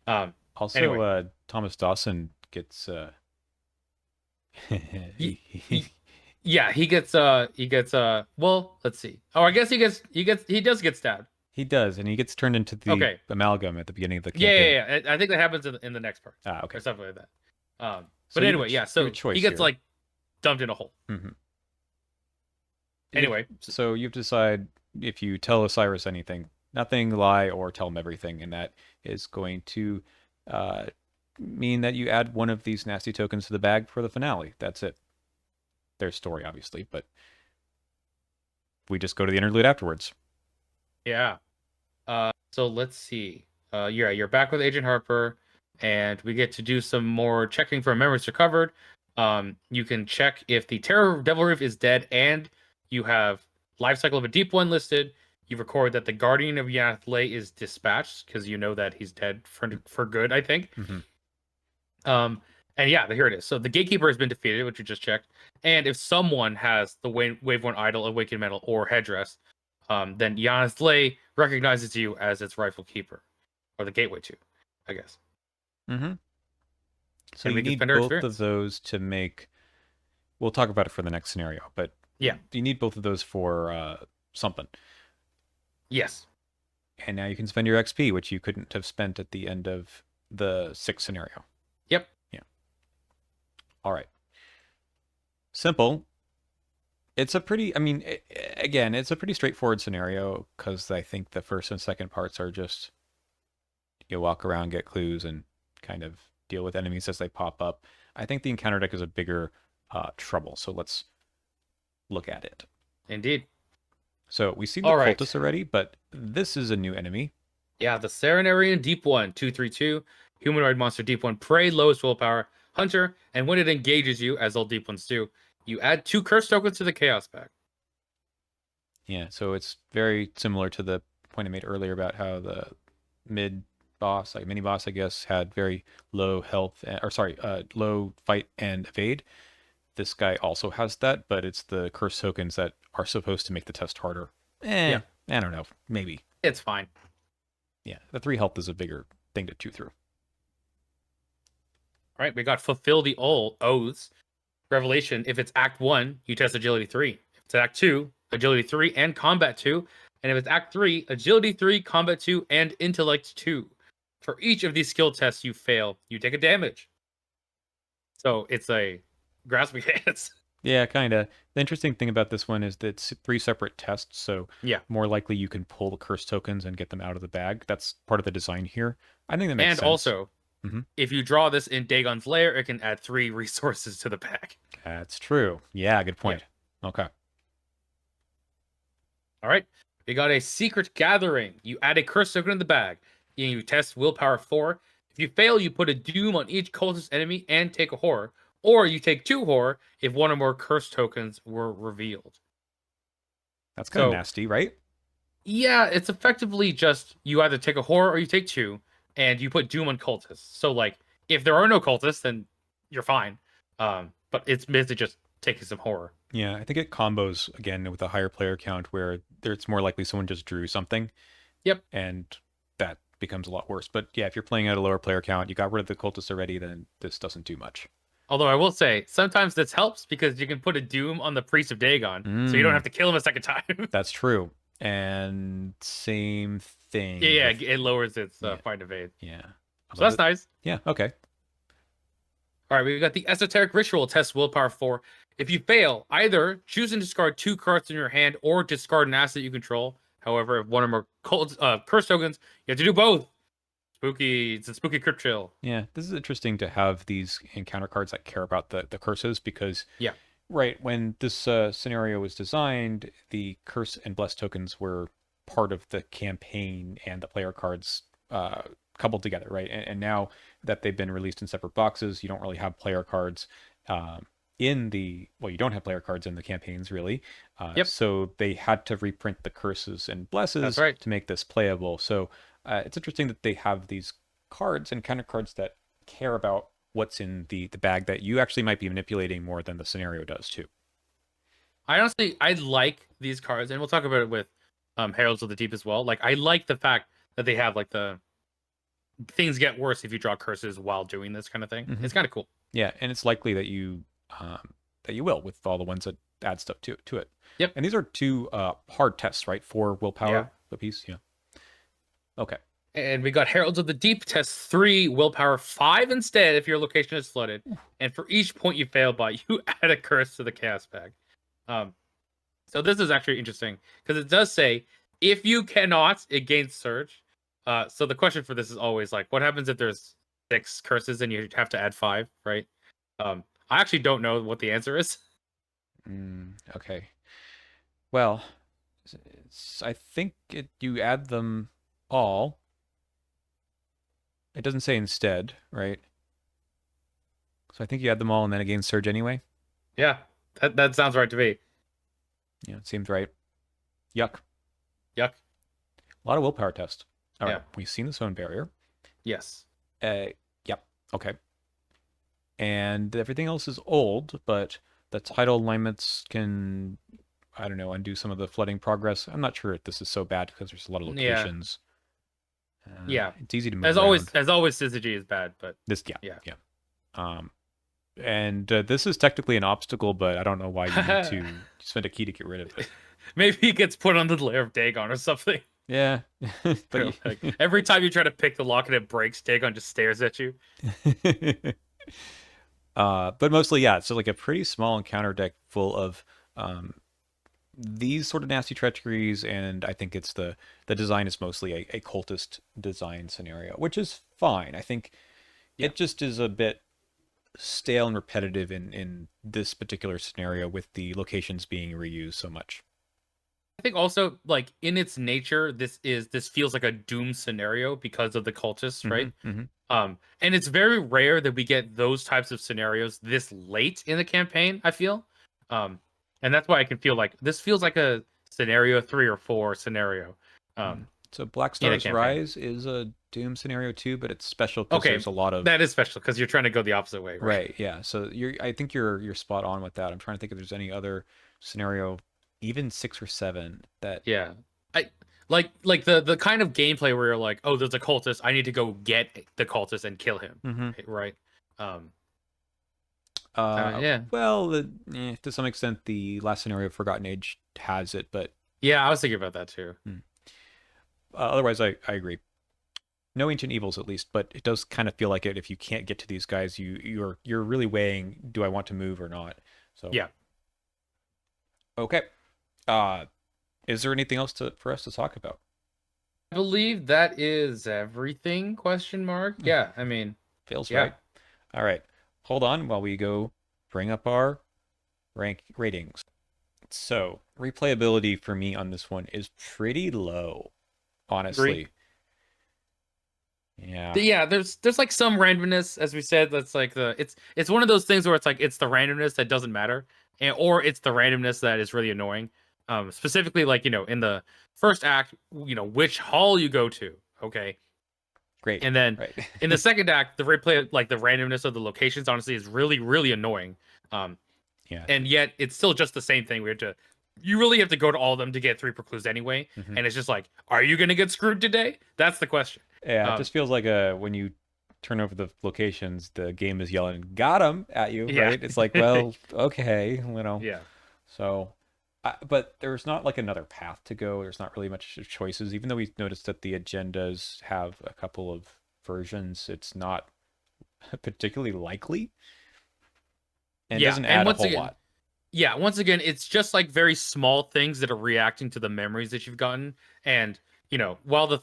that. Also, Anyway. Thomas Dawson gets He, he, yeah, he gets well, let's see. Oh, I guess he does get stabbed. he does, and he gets turned into the Okay. amalgam at the beginning of the Yeah, campaign. yeah, yeah. I think that happens in the next part. Ah, okay. Or something like that. So But you have anyway, yeah, you so have a choice he gets here. like dumped in a hole. Hmm. Anyway, So you have to decide if you tell Osiris anything, nothing, lie, or tell him everything, and that is going to uh, mean that you add one of these nasty tokens to the bag for the finale. That's it. There's story, obviously, but we just go to the interlude afterwards. yeah. So let's see. You're back with Agent Harper, and we get to do some more checking for memories recovered. You can check if the Terror Devil Reef is dead, and you have life cycle of a deep one listed. You record that the Guardian of Yanath Lay is dispatched because you know that he's dead for good, I think. Hmm. And yeah, here it is. So the Gatekeeper has been defeated, which you just checked. And if someone has the Wave 1 Idol, Awakened Metal, or Headdress, then Yanath Lay recognizes you as its rightful keeper. Or the gateway to, I guess. Hmm. So And you we can need spend our both of experience. those to make. We'll talk about it for the next scenario, but Yeah. you need both of those for something. Yes. And now you can spend your XP, which you couldn't have spent at the end of the sixth scenario. Yep. Yeah. All right. Simple. It's a pretty, I mean, again, it's a pretty straightforward scenario because I think the first and second parts are just you walk around, get clues, and kind of deal with enemies as they pop up. I think the encounter deck is a bigger trouble, so let's look at it. Indeed. So we see the All right. cultists already, but this is a new enemy. Yeah, the Serenarian Deep One, 2/3/2, humanoid monster Deep One, prey, lowest willpower, hunter, and when it engages you, as all Deep Ones do, you add 2 curse tokens to the chaos bag. Yeah, so it's very similar to the point I made earlier about how the mid boss, like mini boss, I guess, had very low health, or sorry, low fight and evade. This guy also has that, but it's the curse tokens that are supposed to make the test harder. Yeah. I don't know, maybe. It's fine. Yeah, the 3 health is a bigger thing to chew through. All right, we got fulfill the oaths. Revelation, if it's Act 1, you test Agility 3. If it's Act 2, Agility 3 and Combat 2. And if it's Act 3, Agility 3, Combat 2, and Intellect 2. For each of these skill tests you fail, you take a damage. So it's a grasping hands. Yeah, kind of. The interesting thing about this one is that it's 3 separate tests, so Yeah. more likely you can pull the curse tokens and get them out of the bag. That's part of the design here. I think that makes And sense. also, Mhm. if you draw this in Dagon's Lair, it can add 3 resources to the bag. That's true. Yeah, good point. Okay. All right. We got a secret gathering. You add a curse token in the bag. And you test willpower 4. If you fail, you put a doom on each cultist enemy and take a horror. Or you take 2 horror if one or more curse tokens were revealed. That's kind of So- nasty, right? Yeah, it's effectively just you either take a horror or you take two, and you put doom on cultists. So like, if there are no cultists, then you're fine. But it's basically just taking some horror. Yeah, I think it combos again with a higher player count where it's more likely someone just drew something Yep. and that becomes a lot worse. But yeah, if you're playing at a lower player count, you got rid of the cultists already, then this doesn't do much. Although I will say sometimes this helps because you can put a doom on the priest of Dagon, so you don't Mm, have to kill him a second time. that's true. And same Yeah, thing yeah, with it lowers its yeah, fight evade. yeah. So Although that's that, nice. yeah, okay. All right, we got the esoteric ritual test willpower 4. If you fail, either choose and discard 2 cards in your hand or discard an asset you control. However, if one or more curse tokens, you have to do both. Spooky, it's a spooky crypt chill. Yeah, this is interesting to have these encounter cards that care about the curses because Yeah. right when this scenario was designed, the curse and bless tokens were part of the campaign and the player cards coupled together, right? And now that they've been released in separate boxes, you don't really have player cards in the well, you don't have player cards in the campaigns really. Yep, So they had to reprint the curses and that's blesses right. to make this playable. So it's interesting that they have these cards and counter cards that care about what's in the bag that you actually might be manipulating more than the scenario does too. I like these cards, and we'll talk about it with Heralds of the Deep as well. Like, I like the fact that they have like the things get worse if you draw curses while doing this kind of thing. Hmm. It's kind of cool. Yeah, and it's likely that you will with all the ones that add stuff to it. Yep. And these are two hard tests, right? For Yeah. willpower apiece. Yeah. Okay. And we got Heralds of the Deep, test 3, willpower 5 instead if your location is flooded. And for each point you fail by, you add a curse to the chaos bag. Um, so this is actually interesting because it does say if you cannot, it gains surge. So the question for this is always like, what happens if there's 6 curses and you have to add 5, right? I actually don't know what the answer is. Okay. Well, I think you add them all. It doesn't say instead, right? So I think you add them all and then it gains surge anyway. Yeah, that sounds right to me. Yeah, it seems right. Yuck. Yuck. A lot of willpower test. All Yeah. right, we've seen the zone barrier. Yes. Yep. Okay. And everything else is old, but the title alignments can, I don't know, undo some of the flooding progress. I'm not sure if this is so bad because there's a lot of Yeah. locations. Yeah. It's easy to move As around. always, syzygy is bad, but This, yeah, yeah. yeah. Um, and this is technically an obstacle, but I don't know why you need to spend a key to get rid of it. Maybe he gets put under the Lair of Dagon or something. Yeah, but Like, every time you try to pick the lock and it breaks, Dagon just stares at you. but mostly, yeah, it's like a pretty small encounter deck full of um, these sort of nasty treacheries, and I think it's the design is mostly a cultist design scenario, which is fine. I think Yeah. it just is a bit stale and repetitive in this particular scenario with the locations being reused so much. I think also like in its nature, this feels like a doom scenario because of the cultists, right? Hmm. And it's very rare that we get those types of scenarios this late in the campaign, I feel. And that's why I can feel like this feels like a scenario 3 or 4 scenario. So Black In a Star's campaign. Rise is a Doom scenario too, but it's special because Okay, there's a lot of that is special because you're trying to go the opposite way, right? right. Yeah. So I think you're spot on with that. I'm trying to think if there's any other scenario, even 6 or 7 that. Yeah. I like the kind of gameplay where you're like, oh, there's a cultist, I need to go get the cultist and kill him. Mhm. Right? Um Uh, yeah. well, to some extent, the last scenario, Forgotten Age, has it, but Yeah, I was thinking about that too. otherwise, I agree. No ancient evils, at least, but it does kind of feel like it. If you can't get to these guys, you're really weighing, do I want to move or not? So Yeah. okay. Uh, is there anything else for us to talk about? I believe that is everything, question mark. Yeah, I mean, Feels yeah. right. All right. Hold on while we go bring up our rank ratings. So replayability for me on this one is pretty low, honestly. Agree. Yeah. Yeah, there's like some randomness, as we said. That's like it's one of those things where it's like it's the randomness that doesn't matter, or it's the randomness that is really annoying. Specifically, like, in the first act, which hall you go to. Okay. Great. And then Right. in the second act, the replay, like the randomness of the locations, honestly, is really, really annoying. Um, Yeah. and yet it's still just the same thing. You really have to go to all of them to get 3 per clues anyway. Hmm. And it's just like, are you going to get screwed today? That's the question. Yeah, it Um, just feels like when you turn over the locations, the game is yelling "Got him" at you, yeah. right? It's like, well, okay, Yeah. So, but there's not like another path to go. There's not really much choices, even though we've noticed that the agendas have a couple of versions. It's not particularly likely and Yeah. doesn't And add a whole lot. once again, it's just like very small things that are reacting to the memories that you've gotten. And, while the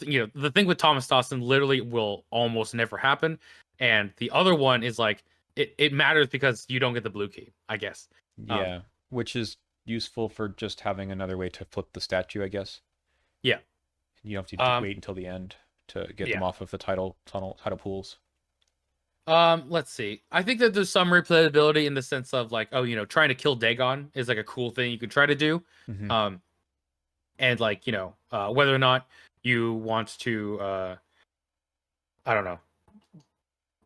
thing with Thomas Dawson literally will almost never happen. And the other one is like, it matters because you don't get the blue key, I guess. Um, Yeah, which is useful for just having another way to flip the statue, I guess. yeah. You don't have to Um, wait until the end to get them yeah. off of the title pools. Let's see. I think that there's some replayability in the sense of like, oh, trying to kill Dagon is like a cool thing you can try to do. Hmm. Um, and like, whether or not you want to, I don't know.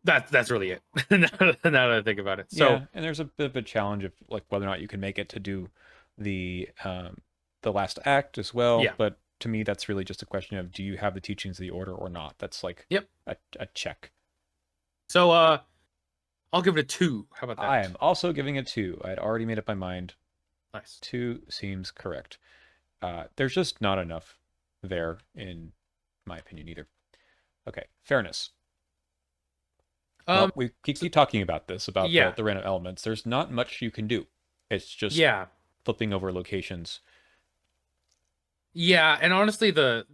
That's really it. now that I think about it. So Yeah, and there's a bit of a challenge of like whether or not you can make it to do the um the last act as well. yeah. But to me, that's really just a question of do you have the teachings of the order or not? That's like Yep. a check. So I'll give it a 2. How about I that? am also giving it 2. I'd already made up my mind. Nice. 2 seems correct. There's just not enough there, in my opinion, either. Okay, fairness. Well, Um we keep, so, keep talking about this, about yeah. the random elements. There's not much you can do. It's just Yeah. flipping over locations. Yeah, and honestly the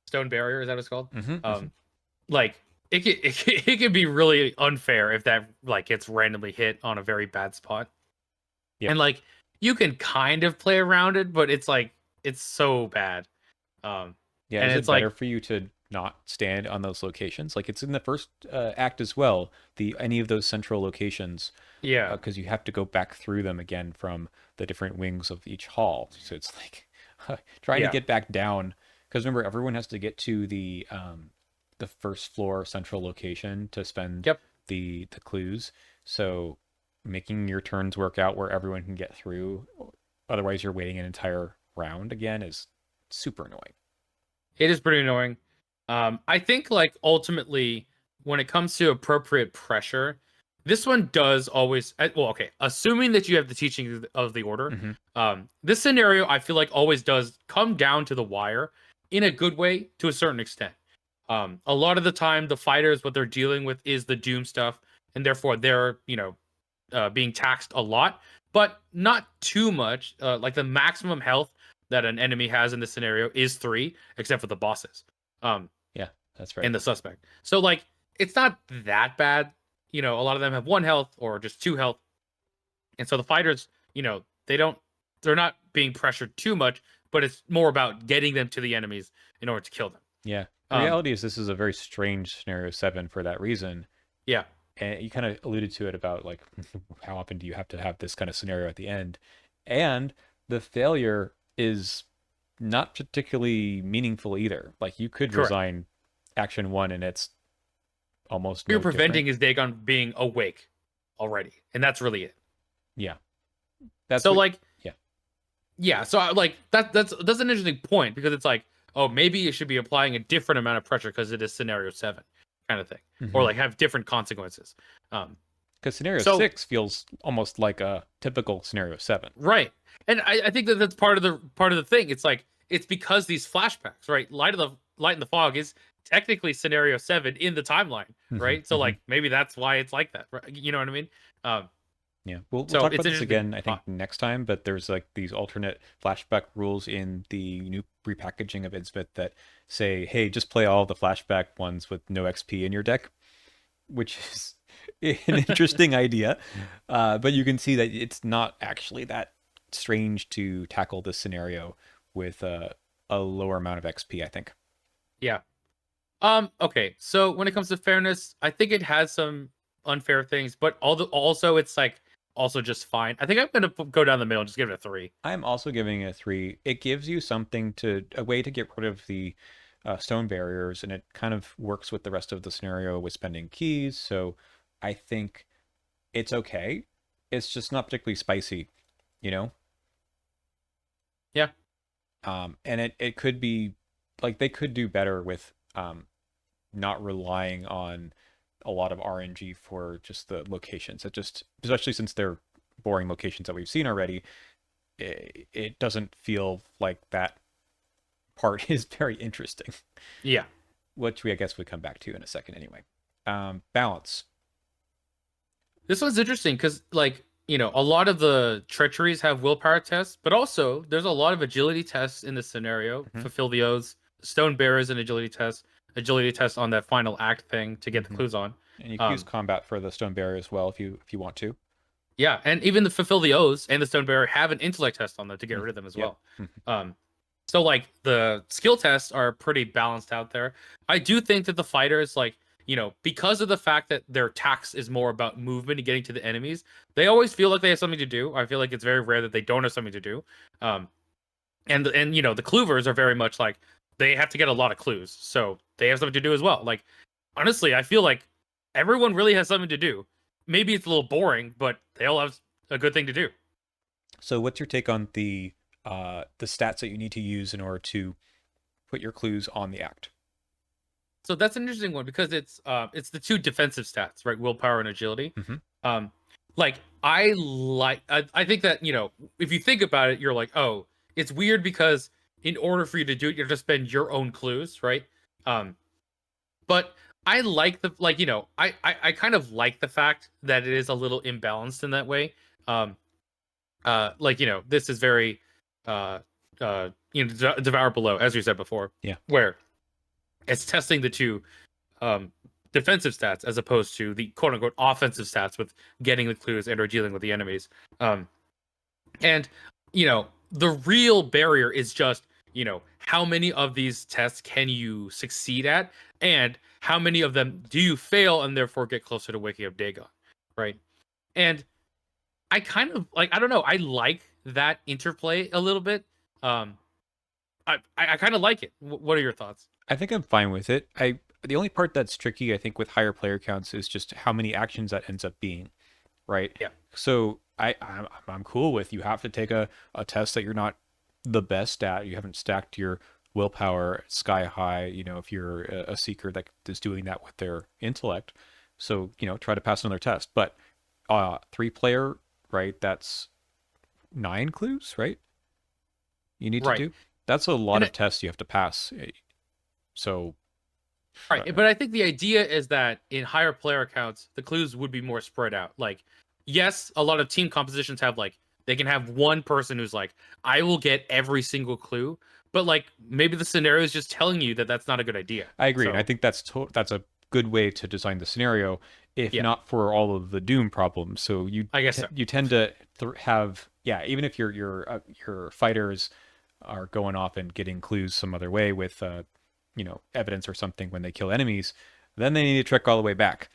stone barrier, is that what it's called? Hmm. Hmm. Um like it could be really unfair if that like gets randomly hit on a very bad spot. Yep. And like you can kind of play around it, but it's like it's so bad. Um Yeah, and is it's it better like for you to not stand on those locations? Like it's in the first act as well. The any of those central locations, yeah. because you have to go back through them again from the different wings of each hall. So it's like trying to Yeah. get back down. Because remember, everyone has to get to the first floor central location to spend Yep. the clues. So making your turns work out where everyone can get through, otherwise you're waiting an entire round again, is super annoying. It is pretty annoying. I think like ultimately when it comes to appropriate pressure, this one does always well, okay, assuming that you have the teaching of the order, Hmm. this scenario I feel like always does come down to the wire in a good way to a certain extent. A lot of the time the fighters, what they're dealing with is the doom stuff, and therefore they're, being taxed a lot, but not too much. Like the maximum health that an enemy has in this scenario is 3, except for the bosses, Yeah, that's right. and the suspect. So like it's not that bad. A lot of them have 1 health or just 2 health, and so the fighters, they're not being pressured too much, but it's more about getting them to the enemies in order to kill them. Yeah. The Um, reality is this is a very strange scenario 7 for that reason. yeah, And you kind of alluded to it about like how often do you have to have this kind of scenario at the end? And the failure is not particularly meaningful either. Like you could correct. resign action 1 and it's almost You're no different. preventing is Dagon being awake already, and that's really it. Yeah. That's So what like, yeah. yeah, so like that's an interesting point because it's like, oh, maybe you should be applying a different amount of pressure because it is scenario 7 kind of thing, or Hmm. like have different consequences. Um, Because scenario so 6 feels almost like a typical scenario 7. right, and I think that that's part of the thing. It's like it's because these flashbacks, right? Light in the fog is technically scenario 7 in the timeline, Hmm. right? So Hmm. like maybe that's why it's like that, right? You know what I mean? Um, Yeah, we'll so talk it's about this interesting. again, I think, next time. But there's like these alternate flashback rules in the new repackaging of Innsmouth that say, "Hey, just play all the flashback ones with no XP in your deck," which is an interesting idea. But you can see that it's not actually that strange to tackle this scenario with a lower amount of XP, I think. Yeah. Okay. So when it comes to fairness, I think it has some unfair things, but also it's like also just fine. I think I'm gonna go down the middle and just give it a 3. I'm also giving it a 3. It gives you a way to get rid of the stone barriers, and it kind of works with the rest of the scenario with spending keys. So I think it's okay. It's just not particularly spicy, you know? Yeah. And it could be like they could do better with not relying on a lot of RNG for just the locations. It just, especially since they're boring locations that we've seen already, it doesn't feel like that part is very interesting, Yeah. which we, I guess, would come back to in a second anyway. Balance. This one's interesting because, like, a lot of the treacheries have willpower tests, but also there's a lot of agility tests in this scenario. Mm-hmm. Fulfill the oaths, stone bearers, and agility test on that final act thing to get the Mm-hmm. clues on. And you can use combat for the stone barrier as well if you want to. Yeah, and even the fulfill the oaths and the stone bearer have an intellect test on them to get Mm-hmm. rid of them as Yep. well. Um, so like the skill tests are pretty balanced out there. I do think that the fighters, like, because of the fact that their tax is more about movement and getting to the enemies, they always feel like they have something to do. I feel like it's very rare that they don't have something to do. And the cloovers are very much like they have to get a lot of clues, so they have something to do as well. Like, honestly, I feel like everyone really has something to do. Maybe it's a little boring, but they all have a good thing to do. So what's your take on the stats that you need to use in order to put your clues on the act? So that's an interesting one because it's the two defensive stats, right? Willpower and agility. Mm-hmm. Like I think that, if you think about it, you're like, oh, it's weird because in order for you to do it, you have to spend your own clues, right? But I like I kind of like the fact that it is a little imbalanced in that way. This is very devour below, as you said before. Yeah. Where it's testing the two defensive stats as opposed to the quote unquote offensive stats with getting the clues and or dealing with the enemies. And the real barrier is just, how many of these tests can you succeed at, and how many of them do you fail and therefore get closer to waking up Dagon, right? And I kind of I don't know, I like that interplay a little bit. I kind of like it. What are your thoughts? I think I'm fine with it. The only part that's tricky, I think, with higher player counts is just how many actions that ends up being, right? Yeah. So I'm cool with you have to take a test that you're not the best at. You haven't stacked your willpower sky high. If you're a seeker that is doing that with their intellect, so try to pass another test. But 3-player, right? That's 9 clues, right? You need to Right. do. That's a lot And of tests you have to pass. So right, but I think the idea is that in higher player counts, the clues would be more spread out. Like, yes, a lot of team compositions have they can have one person who's like, I will get every single clue, but maybe the scenario is just telling you that that's not a good idea. I agree, So, and I think that's a good way to design the scenario, if yeah, not for all of the doom problems. So I guess so. you tend to have, even if your fighters are going off and getting clues some other way with evidence or something when they kill enemies, then they need to trek all the way back.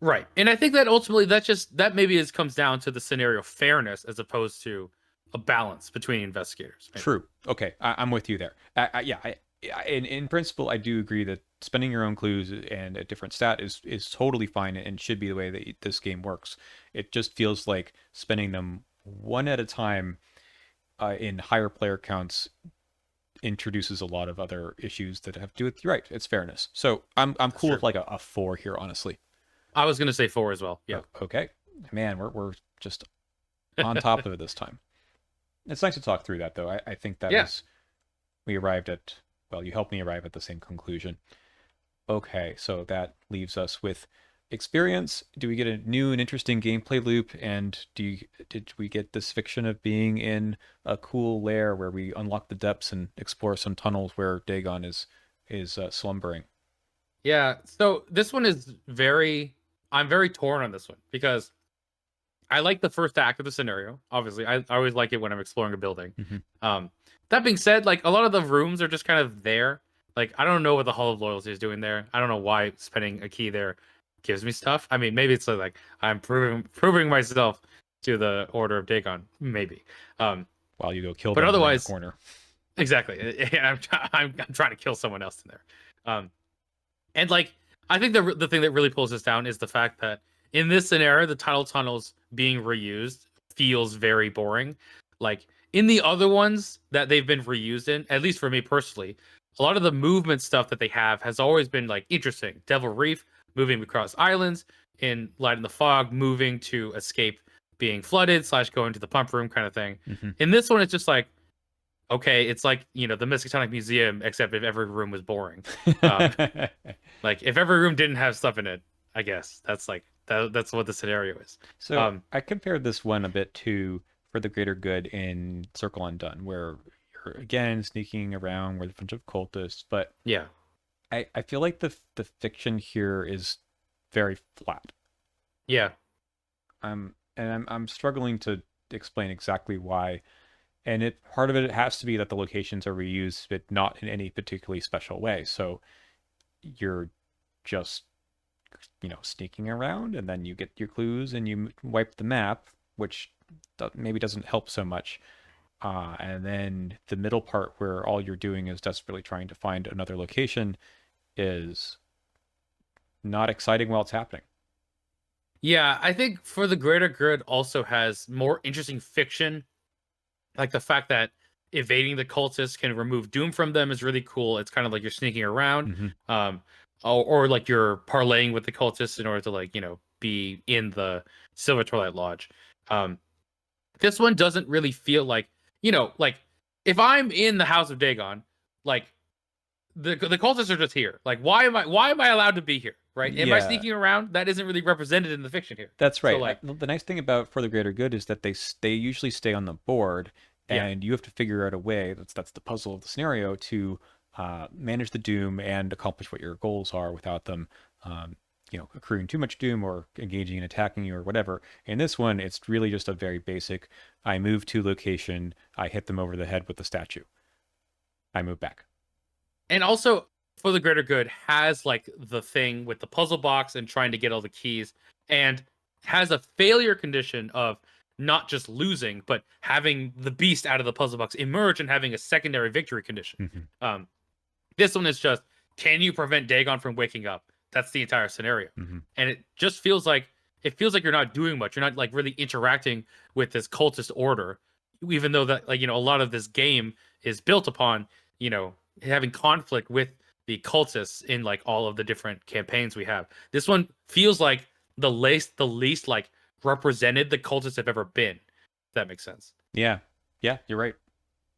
Right, and I think that ultimately that maybe comes down to the scenario fairness as opposed to a balance between investigators. Maybe. True. Okay, I'm with you there. In principle, I do agree that spending your own clues and a different stat is totally fine and should be the way that this game works. It just feels like spending them one at a time in higher player counts introduces a lot of other issues that have to do with, you're right, it's fairness. So I'm cool true. with like a 4 here, honestly. I was gonna say 4 as well. Yeah. Okay. Man, we're just on top of it this time. It's nice to talk through that, though. I think that Yeah. we arrived at, well, you helped me arrive at the same conclusion. Okay, so that leaves us with experience. Do we get a new and interesting gameplay loop? And did we get this fiction of being in a cool lair where we unlock the depths and explore some tunnels where Dagon is slumbering? Yeah. So this one is I'm very torn on this one because I like the first act of the scenario. Obviously, I always like it when I'm exploring a building. Mm-hmm. That being said, a lot of the rooms are just kind of there. I don't know what the Hall of Loyalty is doing there. I don't know why spending a key there gives me stuff. I mean, maybe it's I'm proving myself to the Order of Dagon, maybe. While you go kill But them around the otherwise, corner. exactly. And I'm trying to kill someone else in there. And like, I think the thing that really pulls this down is the fact that in this scenario, the tidal tunnels being reused feels very boring. Like in the other ones that they've been reused in, at least for me personally, a lot of the movement stuff that they have has always been like interesting. Devil Reef, moving across islands, in Light in the Fog, moving to escape being flooded / going to the pump room kind of thing. Mm-hmm. In this one, it's just like, okay, it's like, the Miskatonic Museum, except if every room was boring. Um, like if every room didn't have stuff in it, I guess that's like that's what the scenario is. So I compared this one a bit to For the Greater Good in Circle Undone, where you're again sneaking around with a bunch of cultists, but Yeah. I feel like the fiction here is very flat. Yeah. I'm struggling to explain exactly why. And part of it has to be that the locations are reused, but not in any particularly special way. So you're just sneaking around, and then you get your clues and you wipe the map, which maybe doesn't help so much. And then the middle part where all you're doing is desperately trying to find another location is not exciting while it's happening. Yeah, I think For the Greater Good also has more interesting fiction. Like the fact that evading the cultists can remove doom from them is really cool. It's kind of like you're sneaking around. Mm-hmm. Or like you're parlaying with the cultists in order to like, be in the Silver Twilight Lodge. This one doesn't really feel like, like if I'm in the House of Dagon, like the cultists are just here. Like why am I allowed to be here? Right? Am I Yeah, sneaking around? That isn't really represented in the fiction here. that's So right. like, The nice thing about For the Greater Good is that they usually stay on the board, yeah. and you have to figure out a way. That's the puzzle of the scenario to manage the doom and accomplish what your goals are without them, accruing too much doom or engaging in attacking you or whatever. In this one, it's really just a very basic. I move to location. I hit them over the head with the statue. I move back. And also For the Greater Good has like the thing with the puzzle box and trying to get all the keys, and has a failure condition of not just losing but having the beast out of the puzzle box emerge and having a secondary victory condition. Mm-hmm. This one is just, can you prevent Dagon from waking up? That's the entire scenario. Mm-hmm. And it feels like you're not doing much. You're not like really interacting with this cultist order, even though that, like, a lot of this game is built upon, having conflict with the cultists in like all of the different campaigns we have. This one feels like the least like represented the cultists have ever been. If that makes sense. Yeah, yeah, you're right.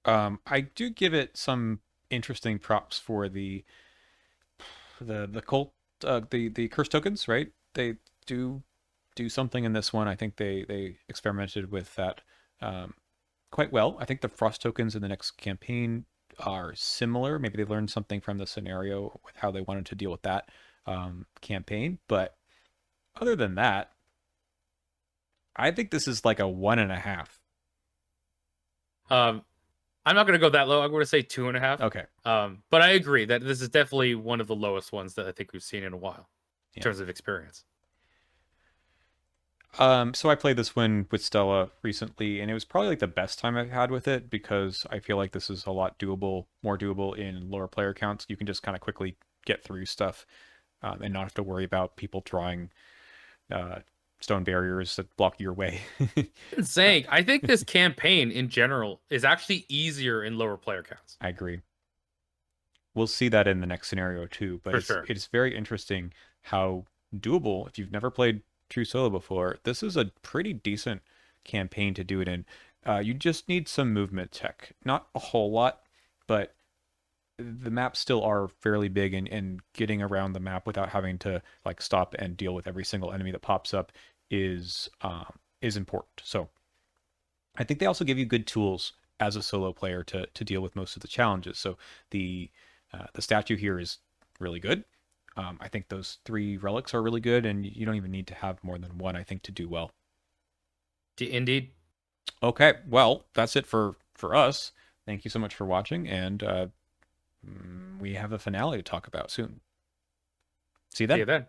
I do give it some interesting props for the cult, the curse tokens, right? They do something in this one. I think they experimented with that quite well. I think the frost tokens in the next campaign are similar. Maybe they learned something from the scenario with how they wanted to deal with that campaign. But other than that, I think this is like a 1.5. Um, I'm not going to go that low. I'm going to say 2.5. Okay. But I agree that this is definitely one of the lowest ones that I think we've seen in a while in Yeah. terms of experience. So I played this one with Stella recently, and it was probably like the best time I've had with it because I feel like this is a lot more doable in lower player counts. You can just kind of quickly get through stuff and not have to worry about people drawing uh, stone barriers that block your way. Saying, I think this campaign in general is actually easier in lower player counts. I agree. We'll see that in the next scenario too, but For sure. it's very interesting how doable. If you've never played True Solo before, this is a pretty decent campaign to do it in. You just need some movement tech, not a whole lot, but the maps still are fairly big, and getting around the map without having to like stop and deal with every single enemy that pops up is important. So I think they also give you good tools as a solo player to deal with most of the challenges. So the statue here is really good. I think those 3 relics are really good, and you don't even need to have more than one, I think, to do well. Indeed. Okay, well, that's it for us. Thank you so much for watching, and we have a finale to talk about soon. See you See then. you then.